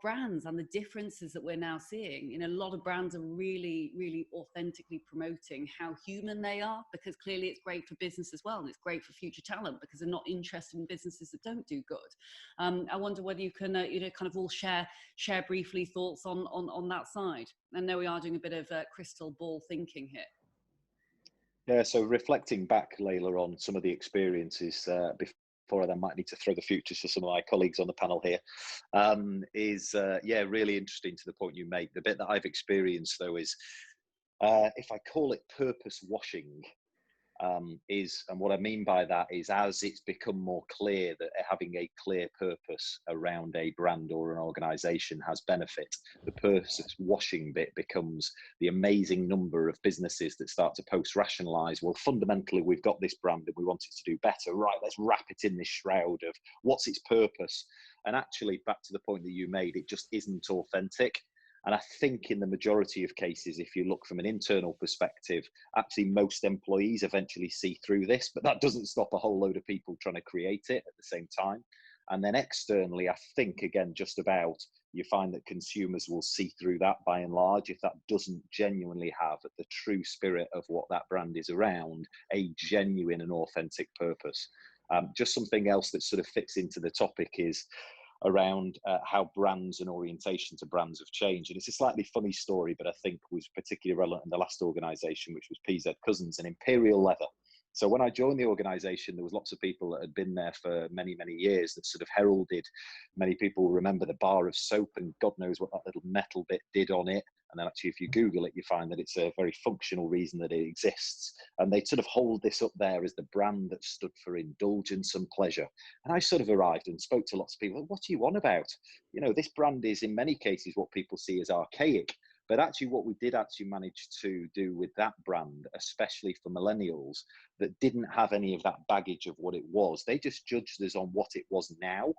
brands and the differences that we're now seeing? You know, a lot of brands are really, really authentically promoting how human they are, because clearly it's great for business as well, and it's great for future talent because they're not interested in businesses that don't do good. I wonder whether you can, you know, kind of all share briefly thoughts on that side. I know we are doing a bit of crystal ball thinking here. Yeah, so reflecting back, Layla, on some of the experiences before I then might need to throw the futures to some of my colleagues on the panel here, is really interesting to the point you make. The bit that I've experienced, though, is if I call it purpose washing, and what I mean by that is, as it's become more clear that having a clear purpose around a brand or an organization has benefit, the purpose washing bit becomes the amazing number of businesses that start to post-rationalize, well, fundamentally, we've got this brand and we want it to do better. Right, let's wrap it in this shroud of what's its purpose. And actually, back to the point that you made, it just isn't authentic. And I think in the majority of cases, if you look from an internal perspective, actually most employees eventually see through this, but that doesn't stop a whole load of people trying to create it at the same time. And then externally, I think, again, just about, you find that consumers will see through that by and large, if that doesn't genuinely have the true spirit of what that brand is around, a genuine and authentic purpose. Just something else that sort of fits into the topic is around how brands and orientation to brands have changed. And it's a slightly funny story, but I think was particularly relevant in the last organisation, which was PZ Cussons and Imperial Leather. So when I joined the organisation, there was lots of people that had been there for many, many years that sort of heralded. Many people remember the bar of soap, and God knows what that little metal bit did on it. And then actually, if you Google it, you find that it's a very functional reason that it exists. And they sort of hold this up there as the brand that stood for indulgence and pleasure. And I sort of arrived and spoke to lots of people, what do you want about? You know, this brand is in many cases what people see as archaic. But actually what we did actually manage to do with that brand, especially for millennials that didn't have any of that baggage of what it was, they just judged us on what it was now.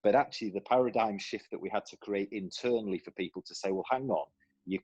But actually the paradigm shift that we had to create internally for people to say, well, hang on, you're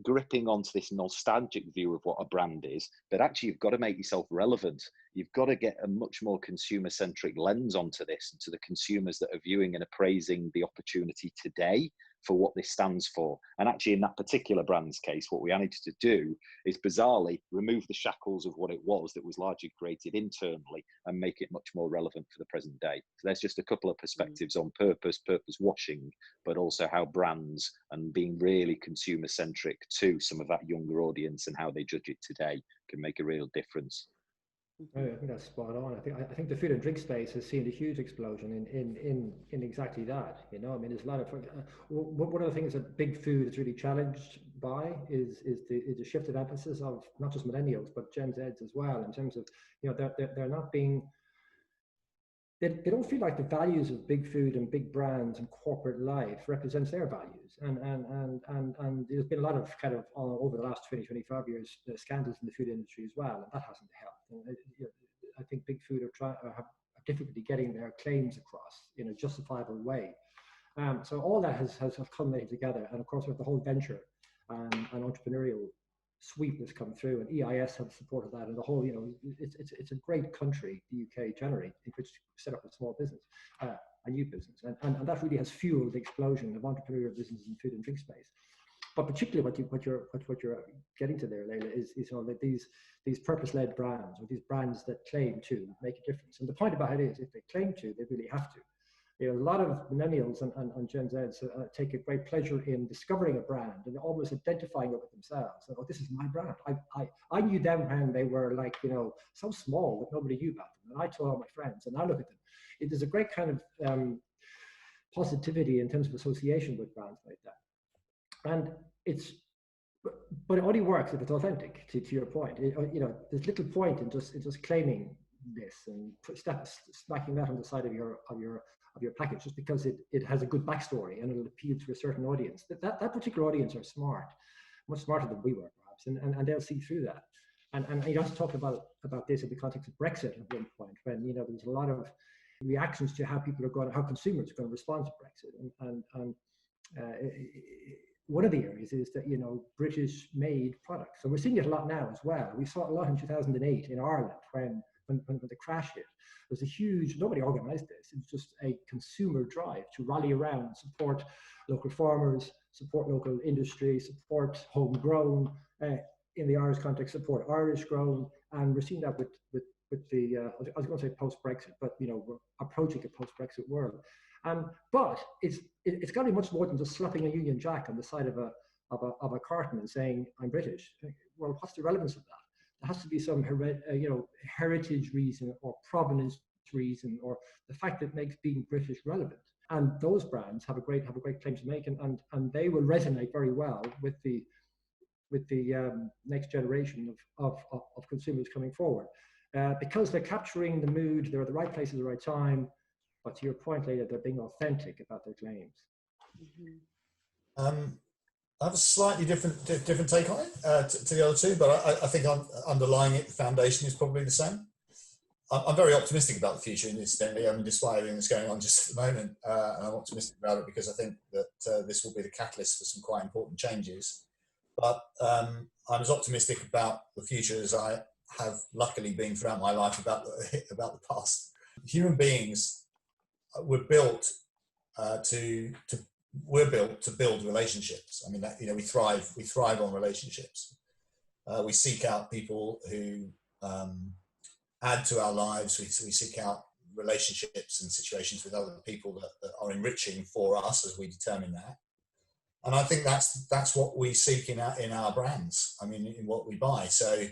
gripping onto this nostalgic view of what a brand is, but actually you've got to make yourself relevant. You've got to get a much more consumer-centric lens onto this, and to the consumers that are viewing and appraising the opportunity today for what this stands for. And actually, in that particular brand's case, what we managed to do is bizarrely remove the shackles of what it was that was largely created internally and make it much more relevant for the present day. So there's just a couple of perspectives on purpose washing, but also how brands and being really consumer centric to some of that younger audience and how they judge it today can make a real difference. I think that's spot on. I think the food and drink space has seen a huge explosion in exactly that. You know, I mean, there's a lot of one of the things that big food is really challenged by is the shift of emphasis of not just millennials but Gen Zs as well, in terms of, you know, they're not being, they don't feel like the values of big food and big brands and corporate life represents their values. And there's been a lot of kind of over the last 20-25 years scandals in the food industry as well, and that hasn't helped. And I think big food have difficulty getting their claims across in a justifiable way. So all that has culminated together, and of course with the whole venture and entrepreneurial sweep that's come through, and EIS have supported that, and the whole, you know, it's a great country, the UK generally, in which to set up a small business, a new business, and that really has fueled the explosion of entrepreneurial business in food and drink space. But particularly what you're getting to there, Leila, is you know, that these purpose-led brands, or these brands that claim to make a difference. And the point about it is, if they claim to, they really have to. You know, a lot of millennials and Gen Zs take a great pleasure in discovering a brand and almost identifying it with themselves. Oh, this is my brand. I knew them when they were like, you know, so small that nobody knew about them. And I told all my friends, and I look at them. There's a great kind of positivity in terms of association with brands like that. And but it only works if it's authentic. To your point, you know, there's little point in just claiming this and smacking that on the side of your package just because it has a good backstory and it'll appeal to a certain audience. That particular audience are smart, much smarter than we were perhaps, and they'll see through that. And you also talked about this in the context of Brexit at one point, when, you know, there's a lot of reactions to how consumers are going to respond to Brexit, and one of the areas is that, you know, British made products. So we're seeing it a lot now as well. We saw it a lot in 2008 in Ireland when the crash hit. There was a huge, nobody organized this. It was just a consumer drive to rally around, support local farmers, support local industry, support homegrown, in the Irish context, support Irish grown. And we're seeing that with the, I was going to say post-Brexit, but, you know, we're approaching a post-Brexit world. But it's got to be much more than just slapping a Union Jack on the side of a carton and saying, I'm British. Well, what's the relevance of that? There has to be some heritage reason or provenance reason, or the fact that makes being British relevant. And those brands have a great claim to make, and they will resonate very well with the next generation of consumers coming forward, because they're capturing the mood. They're at the right place at the right time. But to your point, Leila, they're being authentic about their claims. Mm-hmm. I have a slightly different take on it to the other two, but I think underlying it, the foundation is probably the same. I'm very optimistic about the future, incidentally. I mean, despite everything that's going on just at the moment, and I'm optimistic about it because I think that this will be the catalyst for some quite important changes. But I'm as optimistic about the future as I have luckily been throughout my life about the past. Human beings were built to build relationships. I mean, that, you know, we thrive on relationships. We seek out people who add to our lives. We seek out relationships and situations with other people that are enriching for us as we determine that. And I think that's what we seek in our brands. I mean, in what we buy. So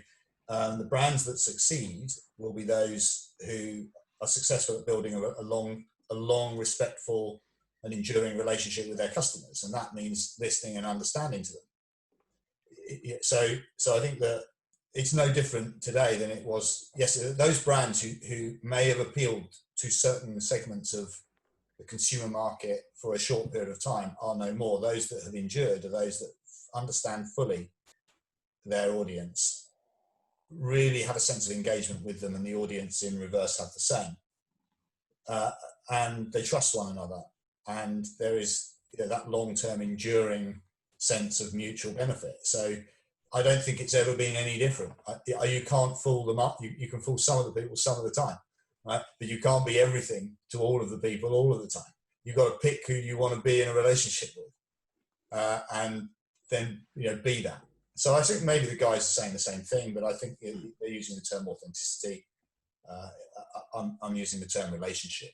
the brands that succeed will be those who are successful at building a long, respectful and enduring relationship with their customers, and that means listening and understanding to them. So I think that it's no different today than it was yesterday. Those brands who may have appealed to certain segments of the consumer market for a short period of time are no more. Those that have endured are those that understand fully their audience, really have a sense of engagement with them, and the audience in reverse have the same. And they trust one another. And there is, you know, that long-term enduring sense of mutual benefit. So I don't think it's ever been any different. You can't fool them up. You can fool some of the people some of the time, right? But you can't be everything to all of the people all of the time. You've got to pick who you want to be in a relationship with. and then be that. So I think maybe the guys are saying the same thing, but I think they're using the term authenticity. I'm using the term relationship,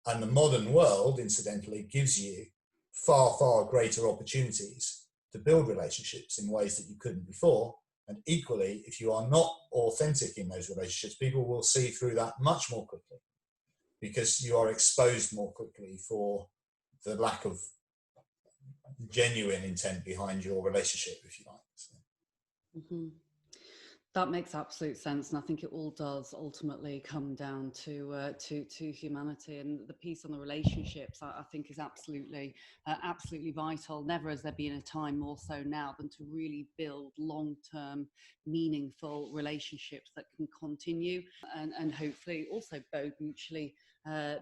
and the modern world, incidentally, gives you far, far greater opportunities to build relationships in ways that you couldn't before. And equally, if you are not authentic in those relationships, people will see through that much more quickly, because you are exposed more quickly for the lack of genuine intent behind your relationship, if you like. So. Mm-hmm. That makes absolute sense, and I think it all does ultimately come down to humanity, and the piece on the relationships I think is absolutely vital. Never has there been a time more so now than to really build long-term, meaningful relationships that can continue and hopefully also bode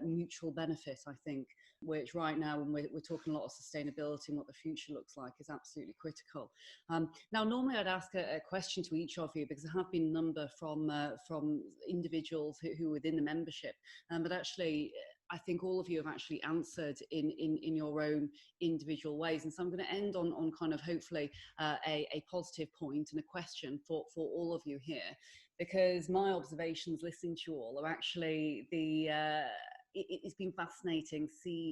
mutual benefit, I think, which right now, when we're talking a lot of sustainability and what the future looks like, is absolutely critical. Now, normally I'd ask a question to each of you, because there have been a number from individuals who are within the membership, but actually I think all of you have actually answered in your own individual ways. And so I'm going to end on kind of hopefully a positive point and a question for all of you here, because my observations listening to you all are actually it's been fascinating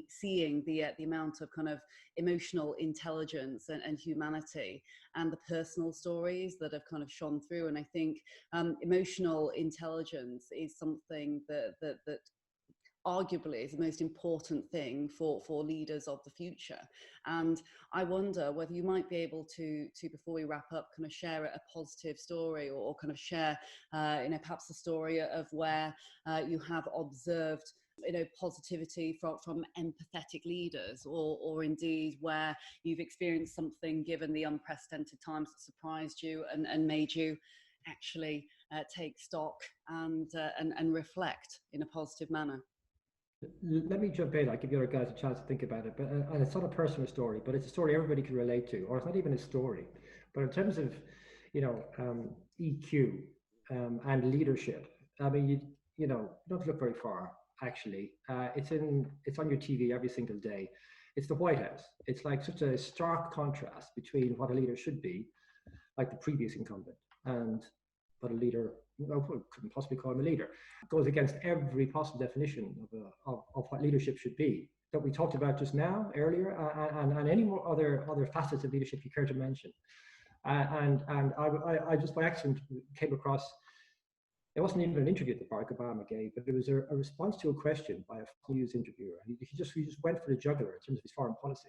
seeing the amount of kind of emotional intelligence and humanity and the personal stories that have kind of shone through. And I think emotional intelligence is something that arguably is the most important thing for leaders of the future. And I wonder whether you might be able to before we wrap up, kind of share a positive story, or kind of share perhaps a story of where you have observed positivity from empathetic leaders, or indeed where you've experienced something, given the unprecedented times, that surprised you and made you actually take stock and reflect in a positive manner. Let me jump in. I'll give the other guys a chance to think about it. But and it's not a personal story, but it's a story everybody can relate to, or it's not even a story. But in terms of EQ and leadership, I mean, you don't look very far. Actually, it's on your TV every single day. It's the White House. It's like such a stark contrast between what a leader should be, like the previous incumbent, and what a leader, couldn't possibly call him a leader. It goes against every possible definition of what leadership should be that we talked about just now, earlier, and any more other facets of leadership you care to mention. And I just by accident came across. It wasn't even an interview that Barack Obama gave, but it was a response to a question by a Fox News interviewer. He just went for the jugular in terms of his foreign policy.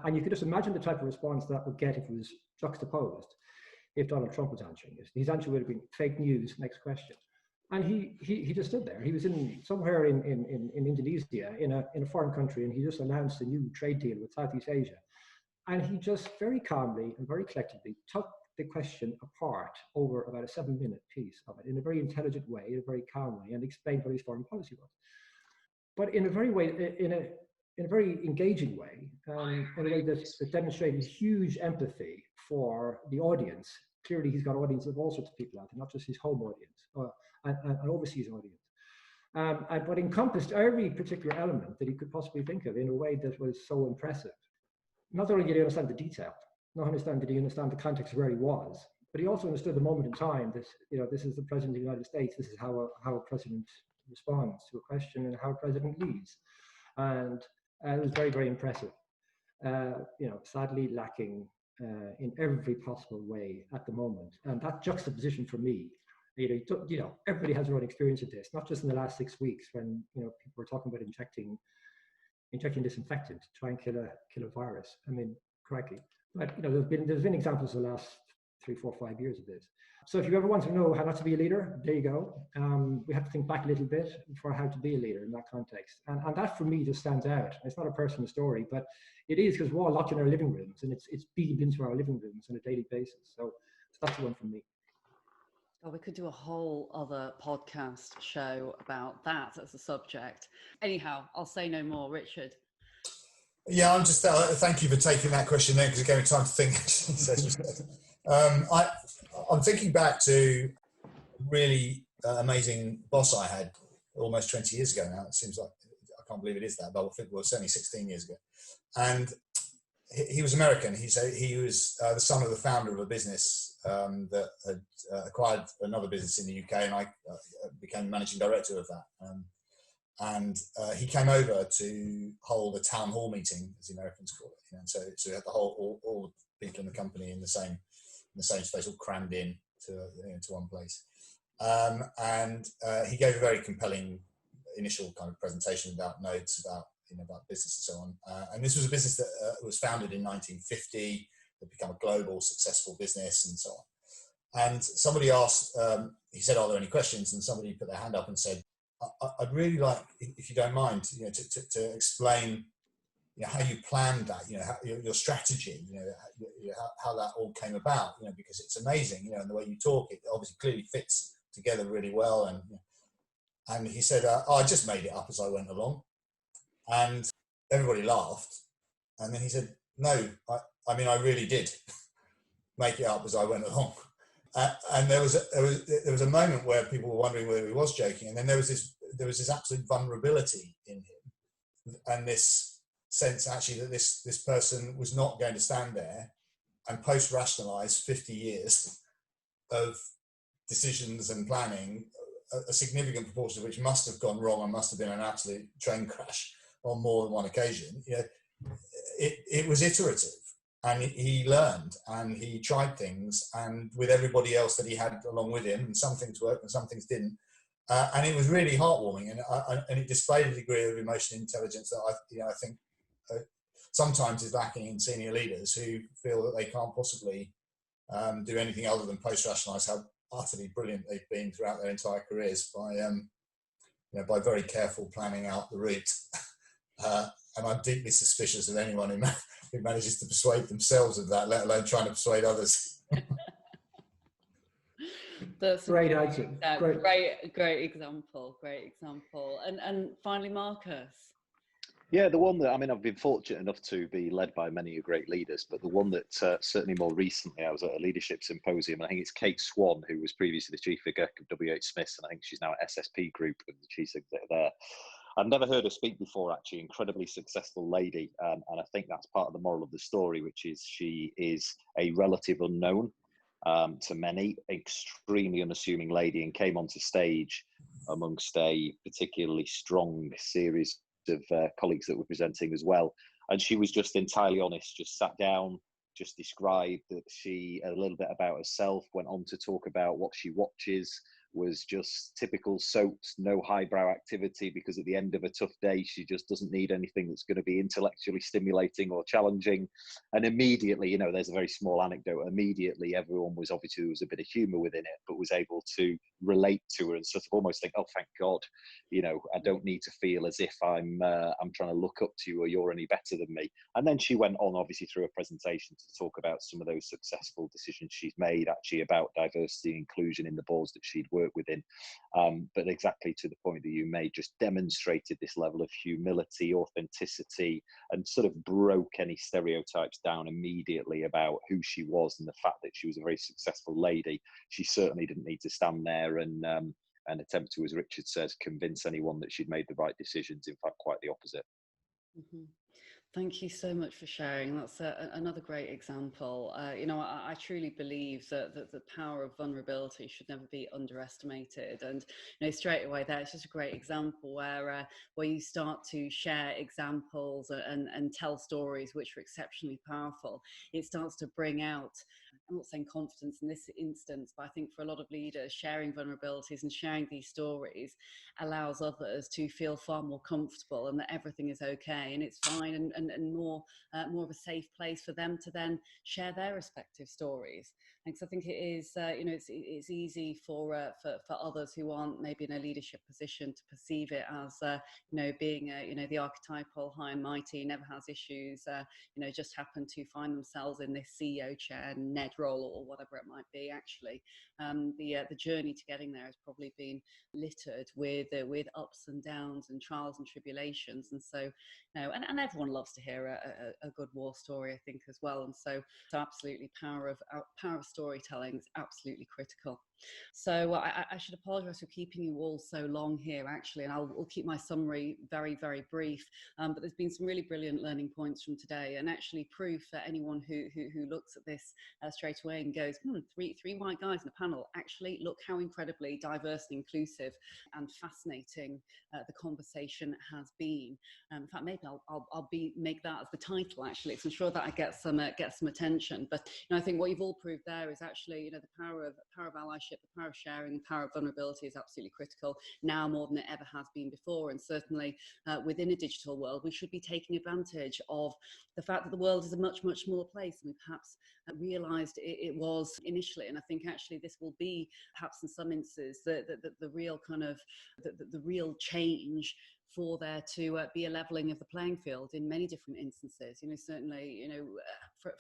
And you could just imagine the type of response that would get if it was juxtaposed, if Donald Trump was answering it. His answer would have been fake news, next question. And he just stood there. He was somewhere in Indonesia, in a foreign country, and he just announced a new trade deal with Southeast Asia. And he just very calmly and very collectively took the question apart over about a 7-minute piece of it in a very intelligent way, in a very calm way, and explained what his foreign policy was. But in a very engaging way, in a way that demonstrated huge empathy for the audience. Clearly, he's got audience of all sorts of people out there, not just his home audience and overseas audience. But encompassed every particular element that he could possibly think of in a way that was so impressive. Not only did he understand the detail, not understand did he understand the context of where he was, but he also understood the moment in time that this is the President of the United States. This is how a president responds to a question and how a president leads, and it was very, very impressive. Sadly lacking in every possible way at the moment, and that juxtaposition for me. Everybody has their own experience of this, not just in the last 6 weeks when people were talking about injecting disinfectant to try and kill a virus. I mean, correctly. But there's been examples in the last 3, 4, 5 years of this. So if you ever want to know how not to be a leader, there you go. We have to think back a little bit for how to be a leader in that context. And that for me just stands out. It's not a personal story, but it is, because we're all locked in our living rooms, and it's beamed into our living rooms on a daily basis. So that's the one from me. Well, we could do a whole other podcast show about that as a subject. Anyhow, I'll say no more. Richard. Yeah, I'm just thank you for taking that question there, because it gave me time to think. I'm thinking back to a really amazing boss I had almost 20 years ago now. It seems like, I can't believe it is that, but well, certainly 16 years ago. And he was American. He was the son of the founder of a business that had acquired another business in the UK, and I became managing director of that. And he came over to hold a town hall meeting, as the Americans call it. So we had the whole all the people in the company in the same space, all crammed in to one place. And he gave a very compelling initial kind of presentation about notes about business and so on. And this was a business that was founded in 1950, that became a global successful business and so on. And somebody asked, he said, "Are there any questions?" And somebody put their hand up and said, "I'd really like, if you don't mind, to explain, how you planned that, your strategy, how that all came about, because it's amazing, and the way you talk, it obviously clearly fits together really well." And he said, "I just made it up as I went along." And everybody laughed. And then he said, "No, I mean, I really did make it up as I went along." And there was a moment where people were wondering whether he was joking. And then there was this absolute vulnerability in him, and this sense actually that this person was not going to stand there and post-rationalize 50 years of decisions and planning, a significant proportion of which must have gone wrong and must have been an absolute train crash on more than one occasion. It was iterative, and he learned and he tried things, and with everybody else that he had along with him, and some things worked and some things didn't. And it was really heartwarming, and it displayed a degree of emotional intelligence that I think sometimes is lacking in senior leaders who feel that they can't possibly do anything other than post-rationalise how utterly brilliant they've been throughout their entire careers by very careful planning out the route. And I'm deeply suspicious of anyone who manages to persuade themselves of that, let alone trying to persuade others. That's great answer. Great example. And finally, Marcus. Yeah, the one that, I've been fortunate enough to be led by many great leaders, but the one that certainly more recently, I was at a leadership symposium, and I think it's Kate Swan, who was previously the chief exec of WH Smith's, and I think she's now at SSP Group and the chief exec there. I've never heard her speak before, actually. Incredibly successful lady, and I think that's part of the moral of the story, which is she is a relative unknown to many, extremely unassuming lady, and came onto stage amongst a particularly strong series of colleagues that were presenting as well. And she was just entirely honest, just sat down, just described that a little bit about herself, went on to talk about what she watches, was just typical soaps, no highbrow activity, because at the end of a tough day, she just doesn't need anything that's going to be intellectually stimulating or challenging. And immediately, there's a very small anecdote, immediately everyone was, obviously there was a bit of humour within it, but was able to relate to her and sort of almost think, oh, thank God, I don't need to feel as if I'm trying to look up to you or you're any better than me. And then she went on, obviously, through a presentation to talk about some of those successful decisions she's made, actually about diversity and inclusion in the boards that she'd worked within. But exactly to the point that you made, just demonstrated this level of humility, authenticity, and sort of broke any stereotypes down immediately about who she was and the fact that she was a very successful lady. She certainly didn't need to stand there and attempt to, as Richard says, convince anyone that she'd made the right decisions. In fact, quite the opposite. Mm-hmm. Thank you so much for sharing. That's another great example. I truly believe that the power of vulnerability should never be underestimated. And straight away there, it's just a great example where you start to share examples and tell stories which are exceptionally powerful. It starts to bring out, I'm not saying confidence in this instance, but I think for a lot of leaders, sharing vulnerabilities and sharing these stories allows others to feel far more comfortable and that everything is okay and it's fine, and more of a safe place for them to then share their respective stories. And so I think it is, it's easy for others who aren't maybe in a leadership position to perceive it as, being the archetypal high and mighty, never has issues, just happen to find themselves in this CEO chair, Ned role, or whatever it might be. Actually, the journey to getting there has probably been littered with ups and downs and trials and tribulations. And so, and everyone loves to hear a good war story, I think, as well. And so absolutely, power of storytelling is absolutely critical. So I should apologise for keeping you all so long here, actually, and I'll keep my summary very, very brief. But there's been some really brilliant learning points from today, and actually proof for anyone who looks at this straight away and goes, three white guys in a panel. Actually, look how incredibly diverse and inclusive and fascinating the conversation has been. In fact, maybe I'll make that as the title, actually, because I'm sure that I get some attention. But I think what you've all proved there is actually, the power of allyship, the power of sharing, the power of vulnerability is absolutely critical now more than it ever has been before. And certainly within a digital world, we should be taking advantage of the fact that the world is a much, much smaller place than we perhaps realised it was initially. And I think actually this will be perhaps in some instances the real kind of the real change for there to be a leveling of the playing field in many different instances. Certainly,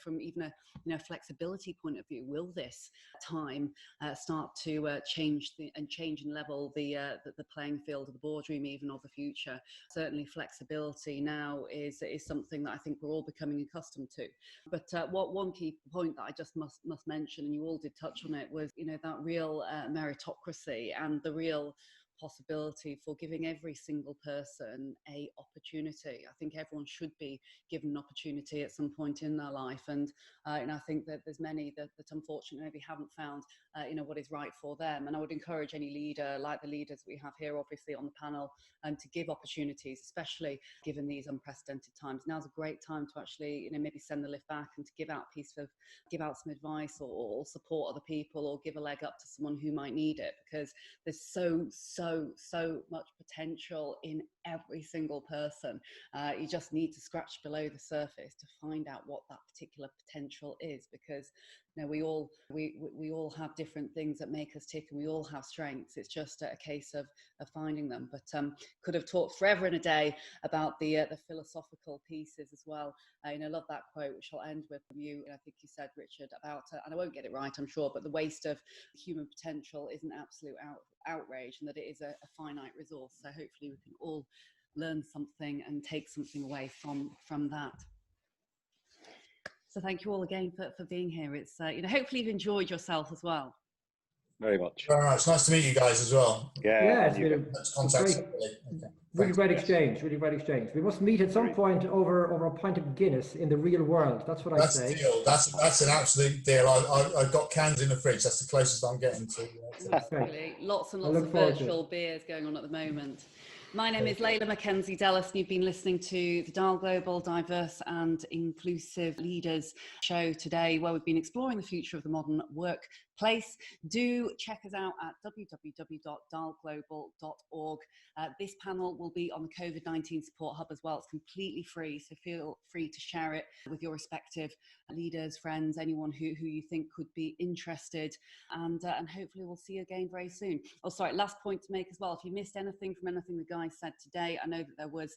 from even a flexibility point of view, will this time start to change and level the playing field of the boardroom, even of the future? Certainly, flexibility now is something that I think we're all becoming accustomed to. But one key point that I just must mention, and you all did touch on it, was that real meritocracy and the real possibility for giving every single person a opportunity. I think everyone should be given an opportunity at some point in their life, and I think that there's many that unfortunately maybe haven't found what is right for them. And I would encourage any leader, like the leaders we have here obviously on the panel, to give opportunities, especially given these unprecedented times. Now's a great time to actually maybe send the lift back and to give out some advice or support other people, or give a leg up to someone who might need it, because there's so much potential in every single person. You just need to scratch below the surface to find out what that particular potential is, because we all have different things that make us tick, and we all have strengths. It's just a case of finding them. But could have talked forever and a day about the philosophical pieces as well. I love that quote, which I'll end with from you. I think you said, Richard, about and I won't get it right, I'm sure, but the waste of human potential is an absolute outrage, and that it is a finite resource. So hopefully we can all learn something and take something away from that. So thank you all again for being here. It's hopefully you've enjoyed yourself as well. Very much. Very much. Nice to meet you guys as well. Yeah, it's been really great exchange. Really great exchange. We must meet at some point over a pint of Guinness in the real world. That's what I say. That's a deal. That's an absolute deal. I've got cans in the fridge. That's the closest I'm getting to. Absolutely. Lots and lots of virtual beers going on at the moment. My name is Layla Mackenzie Dellis, and you've been listening to the Dial Global Diverse and Inclusive Leaders show today, where we've been exploring the future of the modern workplace. Do check us out at www.dialglobal.org. This panel will be on the COVID-19 Support Hub as well. It's completely free, so feel free to share it with your respective leaders, friends, anyone who you think could be interested, and hopefully we'll see you again very soon. Oh, sorry, last point to make as well. If you missed anything from anything the guys said today, I know that there was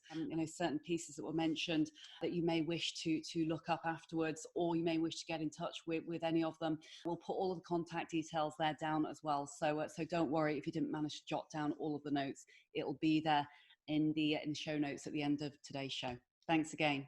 certain pieces that were mentioned that you may wish to look up afterwards, or you may wish to get in touch with any of them. We'll put all of the contact details there down as well, so don't worry if you didn't manage to jot down all of the notes. It'll be there in the show notes at the end of today's show. Thanks again.